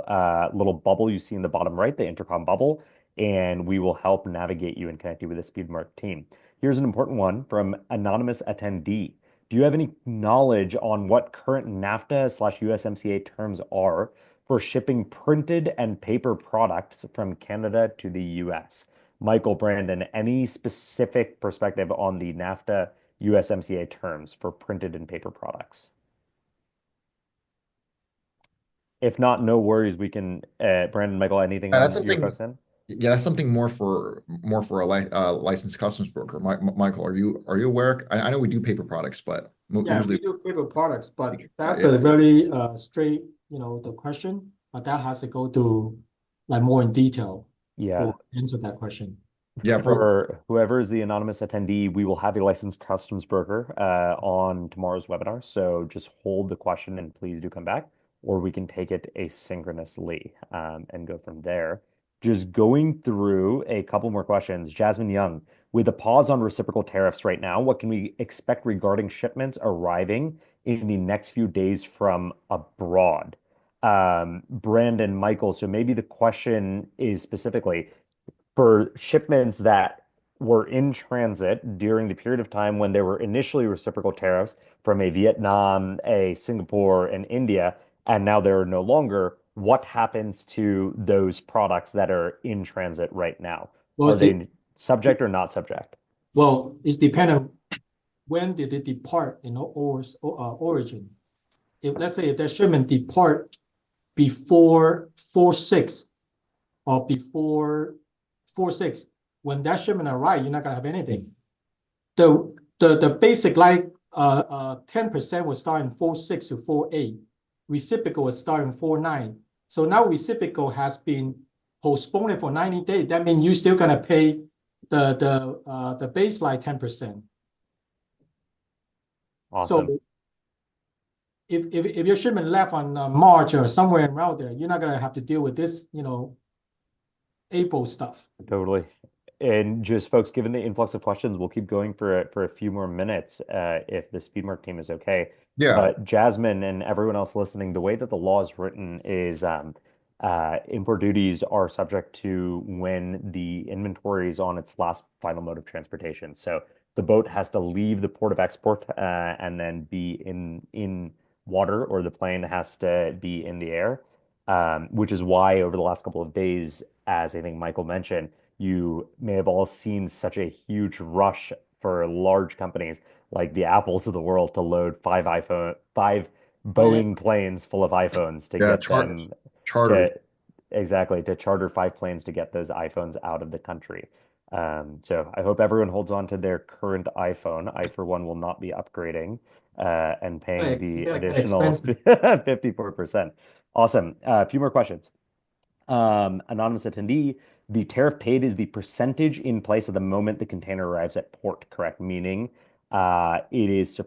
little bubble you see in the bottom right, the intercom bubble, and we will help navigate you and connect you with the Speedmark team. Here's an important one from anonymous attendee. Do you have any knowledge on what current NAFTA/USMCA terms are for shipping printed and paper products from Canada to the US? Michael, Brandon, any specific perspective on the NAFTA USMCA terms for printed and paper products? If not, no worries. We can, Brandon, Michael, anything That's on your something. folks end? Yeah, that's something more for a licensed customs broker. Michael, are you aware? I know we do paper products, but Yeah, we usually, do paper products, but that's yeah, a very straight, the question, but that has to go to like more in detail Yeah. for answer that question. yeah, For whoever is the anonymous attendee, we will have a licensed customs broker on tomorrow's webinar. So just hold the question and please do come back, or we can take it asynchronously and go from there. Just going through a couple more questions. Jasmine Young, with a pause on reciprocal tariffs right now, what can we expect regarding shipments arriving in the next few days from abroad? Brandon, Michael, so maybe the question is specifically for shipments that were in transit during the period of time when there were initially reciprocal tariffs from a Vietnam, a Singapore, and India, and now there are no longer, what happens to those products that are in transit right now? Well, Are they subject or not subject? it's dependent when did it depart, origin. If let's say if that shipment depart before 4/6 or before 4/6, when that shipment arrives, you're not gonna have anything. The basic like 10% will start in 4/6 to 4/8. Reciprocal will start in 4/9. So now reciprocal has been postponed for 90 days. That means you're still gonna pay the baseline 10%. Awesome. So if your shipment left on March or somewhere around there, you're not gonna have to deal with this, April stuff. Totally. And just folks, given the influx of questions, we'll keep going for a few more minutes if the Speedmark team is okay. Yeah. But Jasmine and everyone else listening, the way that the law is written is import duties are subject to when the inventory is on its last final mode of transportation. So the boat has to leave the port of export and then be in water, or the plane has to be in the air, which is why over the last couple of days, as I think Michael mentioned, you may have all seen such a huge rush for large companies like the Apples of the world to load five Oh, yeah. Boeing planes full of iPhones to Yeah. get them Charters. to exactly to charter 5 planes to get those iPhones out of the country. So I hope everyone holds on to their current iPhone. I, for one, will not be upgrading and paying It's the gonna get additional expensive. 54%. Awesome. A few more questions. Anonymous attendee, the tariff paid is the percentage in place at the moment the container arrives at port, correct? Meaning, it's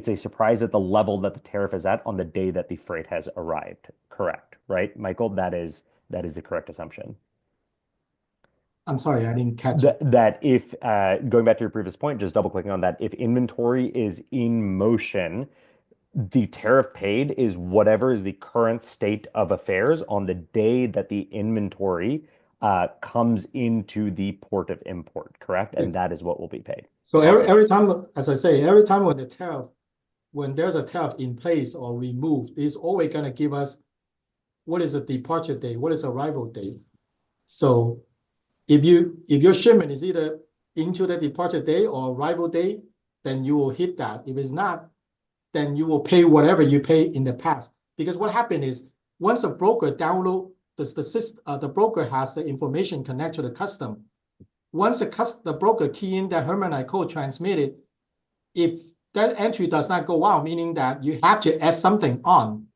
a surprise at the level that the tariff is at on the day that the freight has arrived. Correct, right, Michael? That is the correct assumption. I'm sorry, I didn't catch it. That if going back to your previous point, just double clicking on that, if inventory is in motion, the tariff paid is whatever is the current state of affairs on the day that the inventory comes into the port of import, correct? And Yes. that is what will be paid. So Awesome. every time, as I say, every time when there's a tariff in place or removed, it's always gonna give us what is a departure date, what is arrival date. So if your shipment is either into the departure date or arrival date, then you will hit that. If it's not, then you will pay whatever you pay in the past. Because what happened is once a broker download the broker has the information connect to the custom. Once the broker key in that Harmonized code transmitted, if that entry does not go out, meaning that you have to add something on.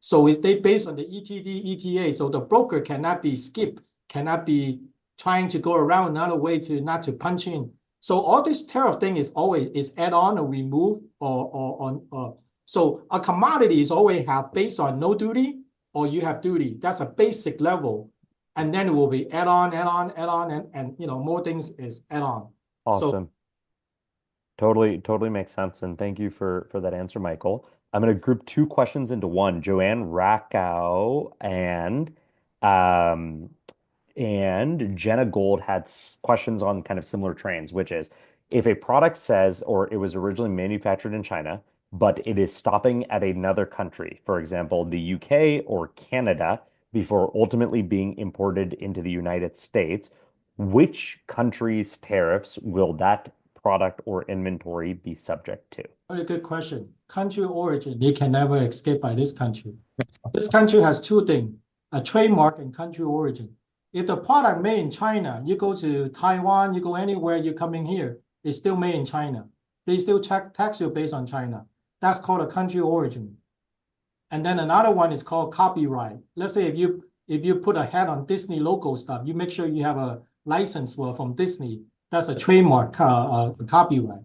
So it's based on the ETD, ETA. So the broker cannot be skipped, cannot be trying to go around another way to not to punch in. So all this tariff thing is always add on or remove or on. So a commodity is always have based on no duty or you have duty. That's a basic level. And then it will be add on, and more things is add on. So Awesome. Totally makes sense. And thank you for that answer, Michael. I'm going to group two questions into one. Joanne Rackow um, and Jenna Gold had questions on kind of similar trains, which is if a product says, or it was originally manufactured in China, but it is stopping at another country, for example, the UK or Canada, before ultimately being imported into the United States, which country's tariffs will that product or inventory be subject to? very good question. Country origin, they can never escape by this country. This country has two things, a trademark and country origin. If the product made in China, you go to Taiwan, you go anywhere, you're coming here, it's still made in China. They still tax you based on China. That's called a country origin. And then another one is called copyright. Let's say if you put a hat on Disney logo stuff, you make sure you have a license from Disney. That's a trademark copyright.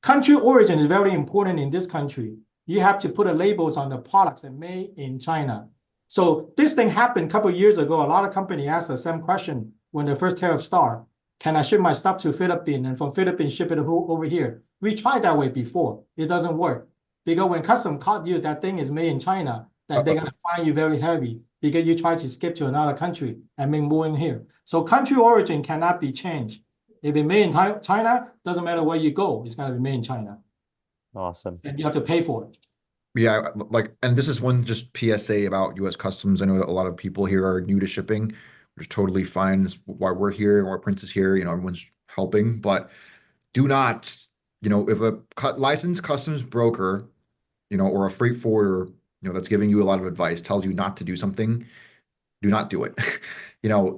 Country origin is very important in this country. You have to put the labels on the products that made in China. So this thing happened a couple of years ago. A lot of companies asked the same question when the first tariff started. Can I ship my stuff to Philippines and from Philippines ship it over here? We tried that way before. It doesn't work. Because when custom caught you, that thing is made in China, then they're going to fine you very heavy because you try to skip to another country and make more in here. So country origin cannot be changed. If it's made in China, doesn't matter where you go, it's going to be made in China. Awesome. And you have to pay for it. Yeah, and this is one just PSA about U.S. Customs. I know that a lot of people here are new to shipping, which is totally fine. It's why we're here and why Prince is here. Everyone's helping, but do not, if a licensed customs broker, or a freight forwarder that's giving you a lot of advice, tells you not to do something, do not do it.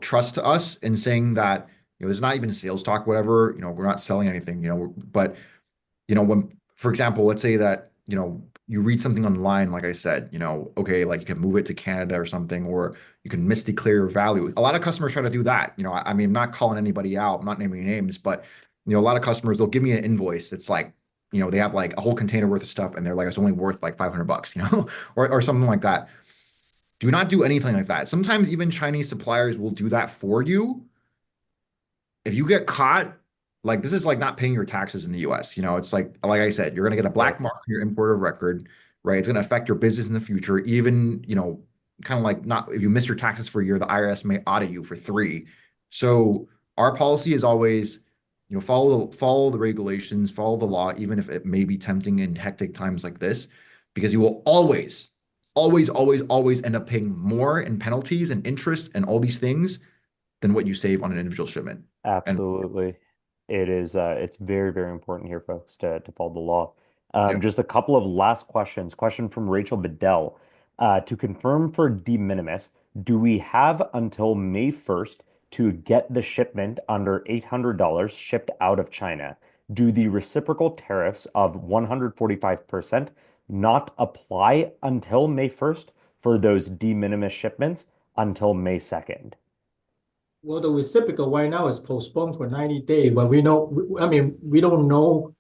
Trust us in saying that, there's not even sales talk, whatever, we're not selling anything, but when, for example, let's say that, you read something online, like I said, okay, like you can move it to Canada or something, or you can misdeclare your value. A lot of customers try to do that. I mean, I'm not calling anybody out, I'm not naming names, but, a lot of customers, they'll give me an invoice that's like, they have like a whole container worth of stuff and they're like, it's only worth like $500, or something like that. Do not do anything like that. Sometimes even Chinese suppliers will do that for you. If you get caught, like this is like not paying your taxes in the US. It's like I said, you're gonna get a black Yep. mark on your importer of record, right? It's gonna affect your business in the future. Even, kind of like not if you miss your taxes for a year, the IRS may audit you for three. So our policy is always, follow the regulations, follow the law, even if it may be tempting in hectic times like this, because you will always, always, always, always end up paying more in penalties and interest and all these things than what you save on an individual shipment. And Absolutely. It is it's very, very important here, folks, to follow the law. yeah, Just a couple of last questions. Question from Rachel Bedell. To confirm for de minimis, do we have until May 1st to get the shipment under $800 shipped out of China? Do the reciprocal tariffs of 145% not apply until May 1st for those de minimis shipments until May 2nd? Well, the reciprocal right now is postponed for 90 days, but we know, I mean, we don't know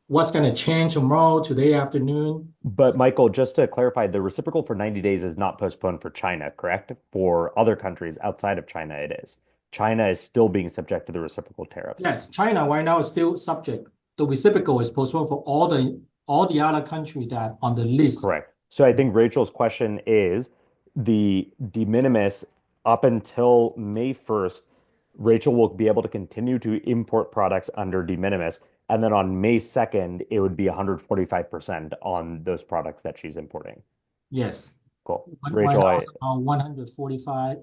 what's going to change tomorrow, today afternoon. But Michael, just to clarify, the reciprocal for 90 days is not postponed for China, correct? For other countries outside of China, it is. China is still being subject to the reciprocal tariffs. Yes, China right now is still subject. The reciprocal is postponed for all the other countries that on the list. Correct. So I think Rachel's question is the de minimis up until May 1st, Rachel will be able to continue to import products under de minimis. And then on May 2nd, it would be 145% on those products that she's importing. Yes. Cool. Right Rachel, now it's about 145,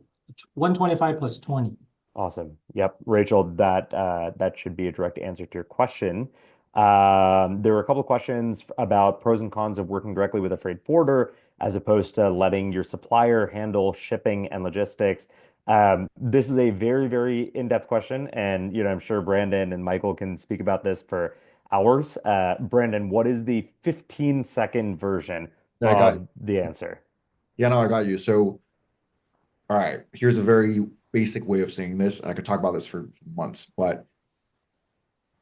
125 plus 20. awesome. Yep. Rachel, that should be a direct answer to your question. There were a couple of questions about pros and cons of working directly with a freight forwarder as opposed to letting your supplier handle shipping and logistics. This is a very, very in-depth question, and I'm sure Brandon and Michael can speak about this for hours. Brandon, what is the 15-second version yeah, of the answer? yeah, no, I got you. So, all right, here's a very basic way of saying this. I could talk about this for months, but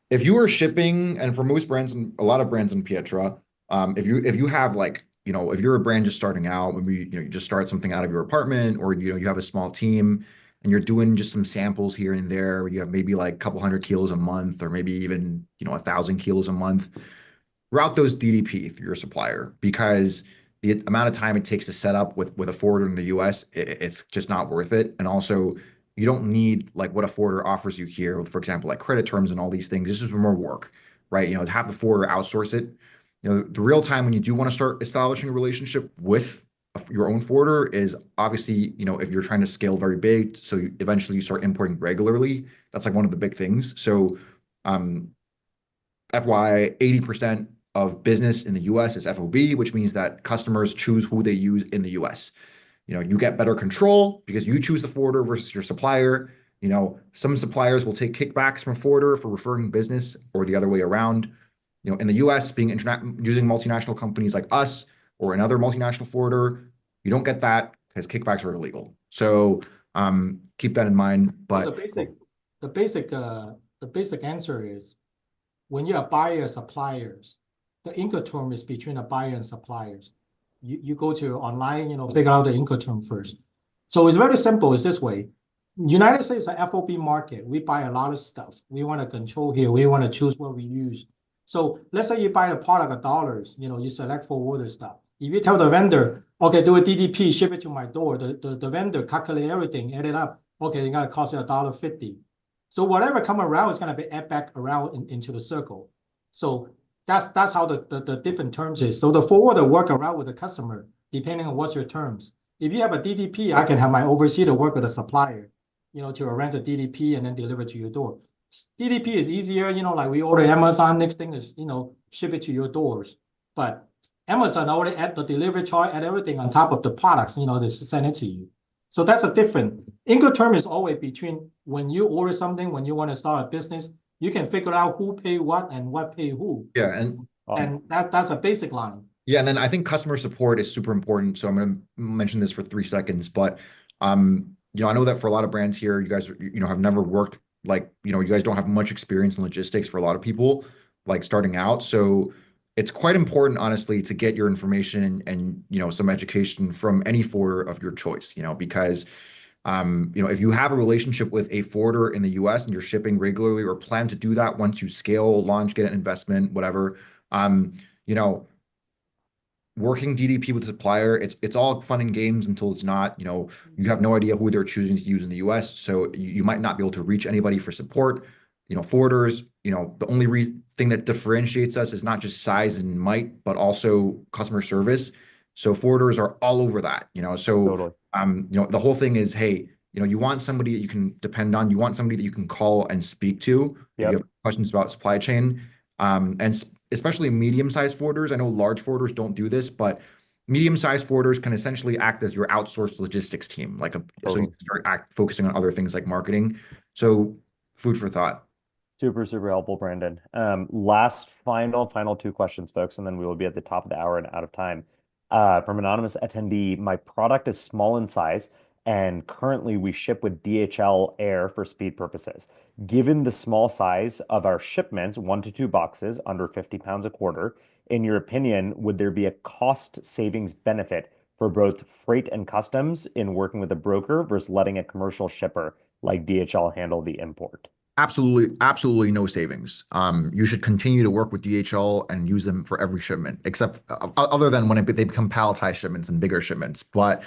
if you are shipping, and for most brands and a lot of brands in Pietra, if you have like, if you're a brand just starting out, maybe you just start something out of your apartment, or you have a small team and you're doing just some samples here and there, you have maybe like a couple hundred kilos a month, or maybe even 1,000 kilos a month, route those DDP through your supplier, because the amount of time it takes to set up with a forwarder in the US, it's just not worth it. And also, you don't need like what a forwarder offers you here, for example, like credit terms and all these things. This is more work, right? To have the forwarder outsource it. The real time when you do want to start establishing a relationship with your own forwarder is obviously, if you're trying to scale very big, so eventually you start importing regularly. That's like one of the big things. So, FYI, 80% of business in the US is FOB, which means that customers choose who they use in the US. You get better control because you choose the forwarder versus your supplier. Some suppliers will take kickbacks from a forwarder for referring business or the other way around. In the US, being using multinational companies like us or another multinational forwarder, you don't get that because kickbacks are illegal. So keep that in mind. Well, But the basic answer is when you are buyer suppliers, the Incoterm is between a buyer and suppliers. You go to online, figure out the Incoterm first. So it's very simple. It's this way. United States is an FOB market. We buy a lot of stuff. We want to control here. We want to choose what we use. So let's say you buy the product at dollars, you select forwarder stuff. If you tell the vendor, okay, do a DDP, ship it to my door, the vendor calculate everything, add it up. Okay, it's gonna cost you $1.50. So whatever come around is gonna be add back around into the circle. So that's how the different terms is. So the forwarder work around with the customer depending on what's your terms. If you have a DDP, I can have my overseer work with a supplier, to arrange a DDP and then deliver to your door. DDP is easier, like we order Amazon, next thing is, ship it to your doors. But Amazon already add the delivery charge and everything on top of the products, they send it to you. So that's a different. Incoterm is always between when you order something, when you want to start a business, you can figure out who pay what and what pay who. Yeah, and Awesome. And that's a basic line. yeah, and then I think customer support is super important. So I'm going to mention this for 3 seconds, but I know that for a lot of brands here, you guys, have never worked like, you guys don't have much experience in logistics for a lot of people, like starting out. So it's quite important, honestly, to get your information and some education from any forwarder of your choice, because if you have a relationship with a forwarder in the US and you're shipping regularly or plan to do that once you scale, launch, get an investment, whatever, um, you know, working DDP with a supplier, it's all fun and games until it's not. You have no idea who they're choosing to use in the US, so you might not be able to reach anybody for support. Forwarders, the only thing that differentiates us is not just size and might, but also customer service. So forwarders are all over that. So Totally. the whole thing is, hey, you want somebody that you can depend on. You want somebody that you can call and speak to if you Yep. have questions about supply chain. And especially medium-sized forwarders. I know large forwarders don't do this, but medium-sized forwarders can essentially act as your outsourced logistics team, so you Totally. start focusing on other things like marketing. So food for thought. Super, super helpful, Brandon. Last final two questions, folks, and then we will be at the top of the hour and out of time. From anonymous attendee, my product is small in size, and currently we ship with DHL Air for speed purposes. Given the small size of our shipments, 1 to 2 boxes, under 50 pounds a quarter, in your opinion, would there be a cost savings benefit for both freight and customs in working with a broker versus letting a commercial shipper like DHL handle the import? Absolutely, absolutely no savings. You should continue to work with DHL and use them for every shipment, except other than when they become palletized shipments and bigger shipments. But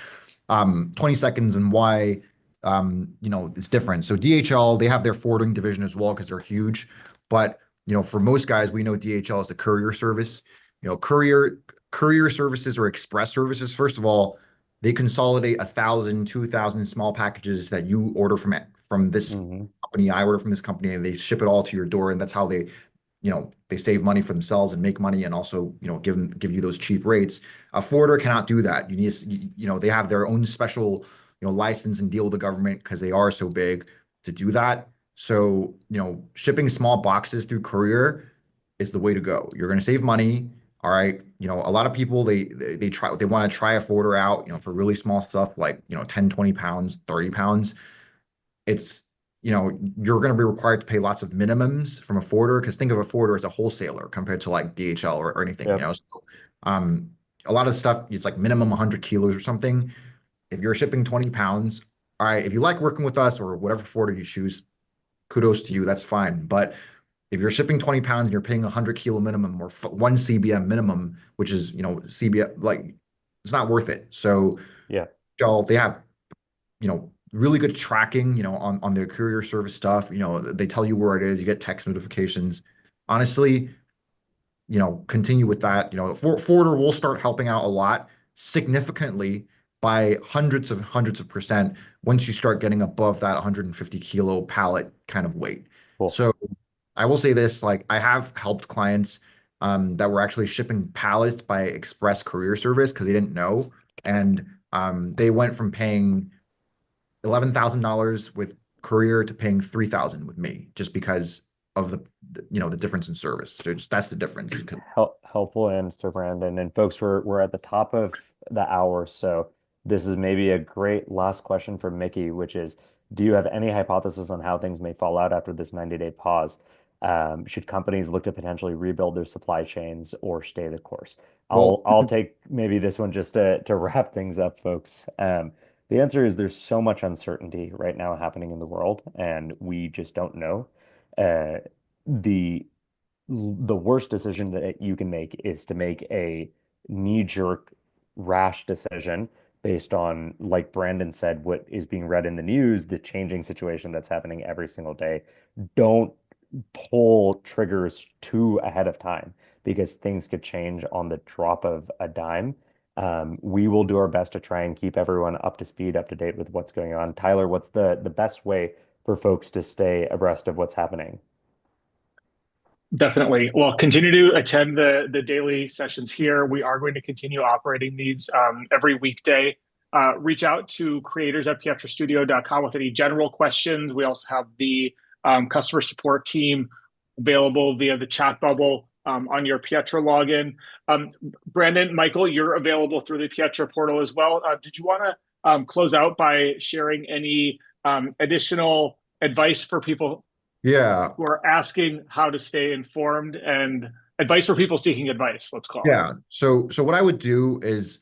20 seconds and why it's different. So DHL, they have their forwarding division as well because they're huge. But for most guys, we know DHL is a courier service. Courier services or express services. First of all, they consolidate 1,000, 2,000 small packages that you order from this Hmm. company, I order from this company, and they ship it all to your door, and that's how they save money for themselves and make money, and also give you those cheap rates. A forwarder cannot do that. They have their own special license and deal with the government because they are so big to do that. So shipping small boxes through courier is the way to go. You're going to save money. All right. A lot of people they want to try a forwarder out, for really small stuff like 10, 20 pounds, 30 pounds. It's you're going to be required to pay lots of minimums from a forwarder because think of a forwarder as a wholesaler compared to like DHL or anything. Yep. So, um, a lot of stuff it's like minimum 100 kilos or something. If you're shipping 20 pounds, all right. If you like working with us or whatever forwarder you choose, kudos to you. That's fine. But if you're shipping 20 pounds and you're paying 100 kilo minimum or one CBM minimum, which is CBM, like it's not worth it. So Yeah. they have really good tracking, on their courier service stuff. They tell you where it is, you get text notifications. Honestly, continue with that. Forwarder will start helping out a lot significantly by hundreds of percent once you start getting above that 150 kilo pallet kind of weight. Cool. So I will say this, like I have helped clients that were actually shipping pallets by express courier service because they didn't know. And they went from paying $11,000 with courier to paying 3,000 with me just because of the difference in service. So that's the difference. Helpful answer, Brandon. And folks, we're at the top of the hour, so this is maybe a great last question for Mickey, which is, do you have any hypothesis on how things may fall out after this 90-day pause? Should companies look to potentially rebuild their supply chains or stay the course? Well, I'll take maybe this one just to wrap things up, folks. The answer is there's so much uncertainty right now happening in the world, and we just don't know. Uh, the the worst decision that you can make is to make a knee-jerk, rash decision based on, like Brandon said, what is being read in the news, the changing situation that's happening every single day. Don't pull triggers too ahead of time because things could change on the drop of a dime. We will do our best to try and keep everyone up to speed, up to date with what's going on. Tyler, what's the best way for folks to stay abreast of what's happening? Definitely. Well, continue to attend the daily sessions here. We are going to continue operating these every weekday. Reach out to creators at pietrastudio.com with any general questions. We also have the customer support team available via the chat bubble on your Pietra login. Brandon, Michael, you're available through the Pietra portal as well. Did you want to close out by sharing any additional advice for people Yeah. who are asking how to stay informed and advice for people seeking advice, let's call it? Yeah. So what I would do is,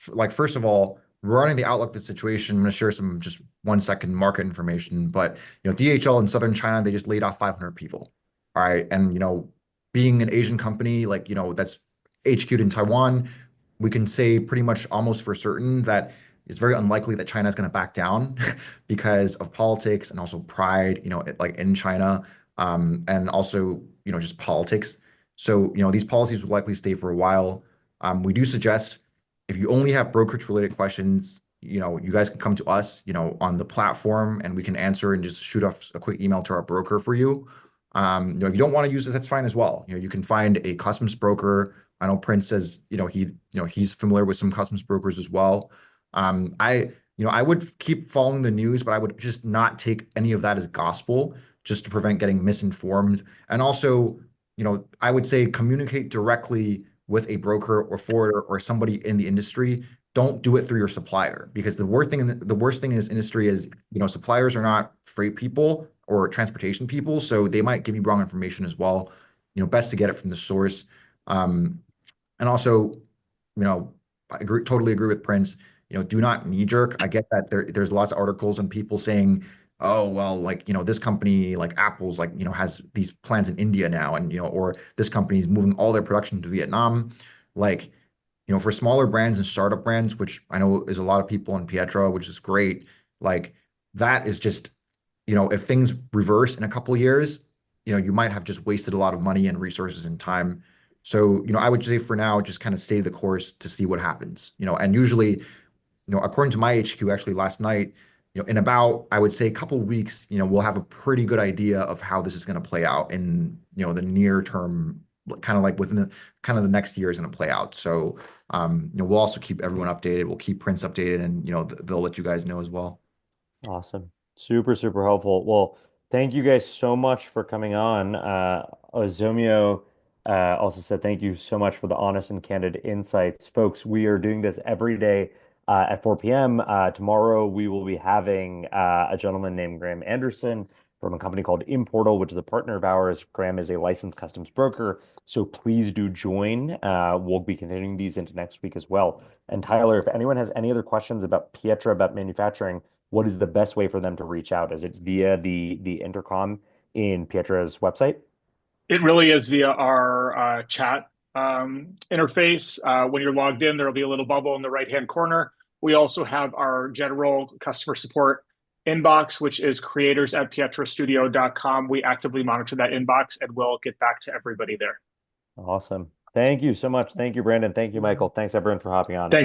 like, first of all, regarding the outlook of the situation, I'm going to share some just 1 second market information. But DHL in southern China, they just laid off 500 people. All right, and being an Asian company, like that's HQ'd in Taiwan, we can say pretty much almost for certain that it's very unlikely that China is going to back down because of politics and also pride, like in China, and also just politics. So, these policies will likely stay for a while. We do suggest if you only have brokerage related questions, you guys can come to us, on the platform and we can answer and just shoot off a quick email to our broker for you. If you don't want to use this, that's fine as well. You can find a customs broker. I know Prince says, he's familiar with some customs brokers as well. I would keep following the news, but I would just not take any of that as gospel just to prevent getting misinformed. And also, I would say communicate directly with a broker or forwarder or somebody in the industry. Don't do it through your supplier because the worst thing in this industry is, suppliers are not freight people or transportation people, so they might give you wrong information as well. Best to get it from the source. And also, totally agree with Prince. Do not knee jerk. I get that there's lots of articles and people saying, oh, well, like, this company like Apple's like, has these plans in India now, and, or this company is moving all their production to Vietnam. Like, for smaller brands and startup brands, which I know is a lot of people in Pietra, which is great. Like, that is just, if things reverse in a couple years, you might have just wasted a lot of money and resources and time. So, I would say for now, just kind of stay the course to see what happens, and usually, according to my HQ actually last night, in about, I would say a couple weeks, we'll have a pretty good idea of how this is going to play out in, the near term, kind of like within the next year is going to play out. So, we'll also keep everyone updated. We'll keep Prince updated and, they'll let you guys know as well. Awesome. Super, super helpful. Well, thank you guys so much for coming on. Ozomio also said thank you so much for the honest and candid insights. Folks, we are doing this every day at 4 p.m. Tomorrow, we will be having a gentleman named Graham Anderson from a company called Importal, which is a partner of ours. Graham is a licensed customs broker, so please do join. We'll be continuing these into next week as well. And Tyler, if anyone has any other questions about Pietra, about manufacturing, what is the best way for them to reach out? Is it via the intercom in Pietra's website? It really is via our chat interface. When you're logged in, there'll be a little bubble in the right-hand corner. We also have our general customer support inbox, which is creators at pietrastudio.com. We actively monitor that inbox and we'll get back to everybody there. Awesome. Thank you so much. Thank you, Brandon. Thank you, Michael. Thanks everyone for hopping on. Thanks.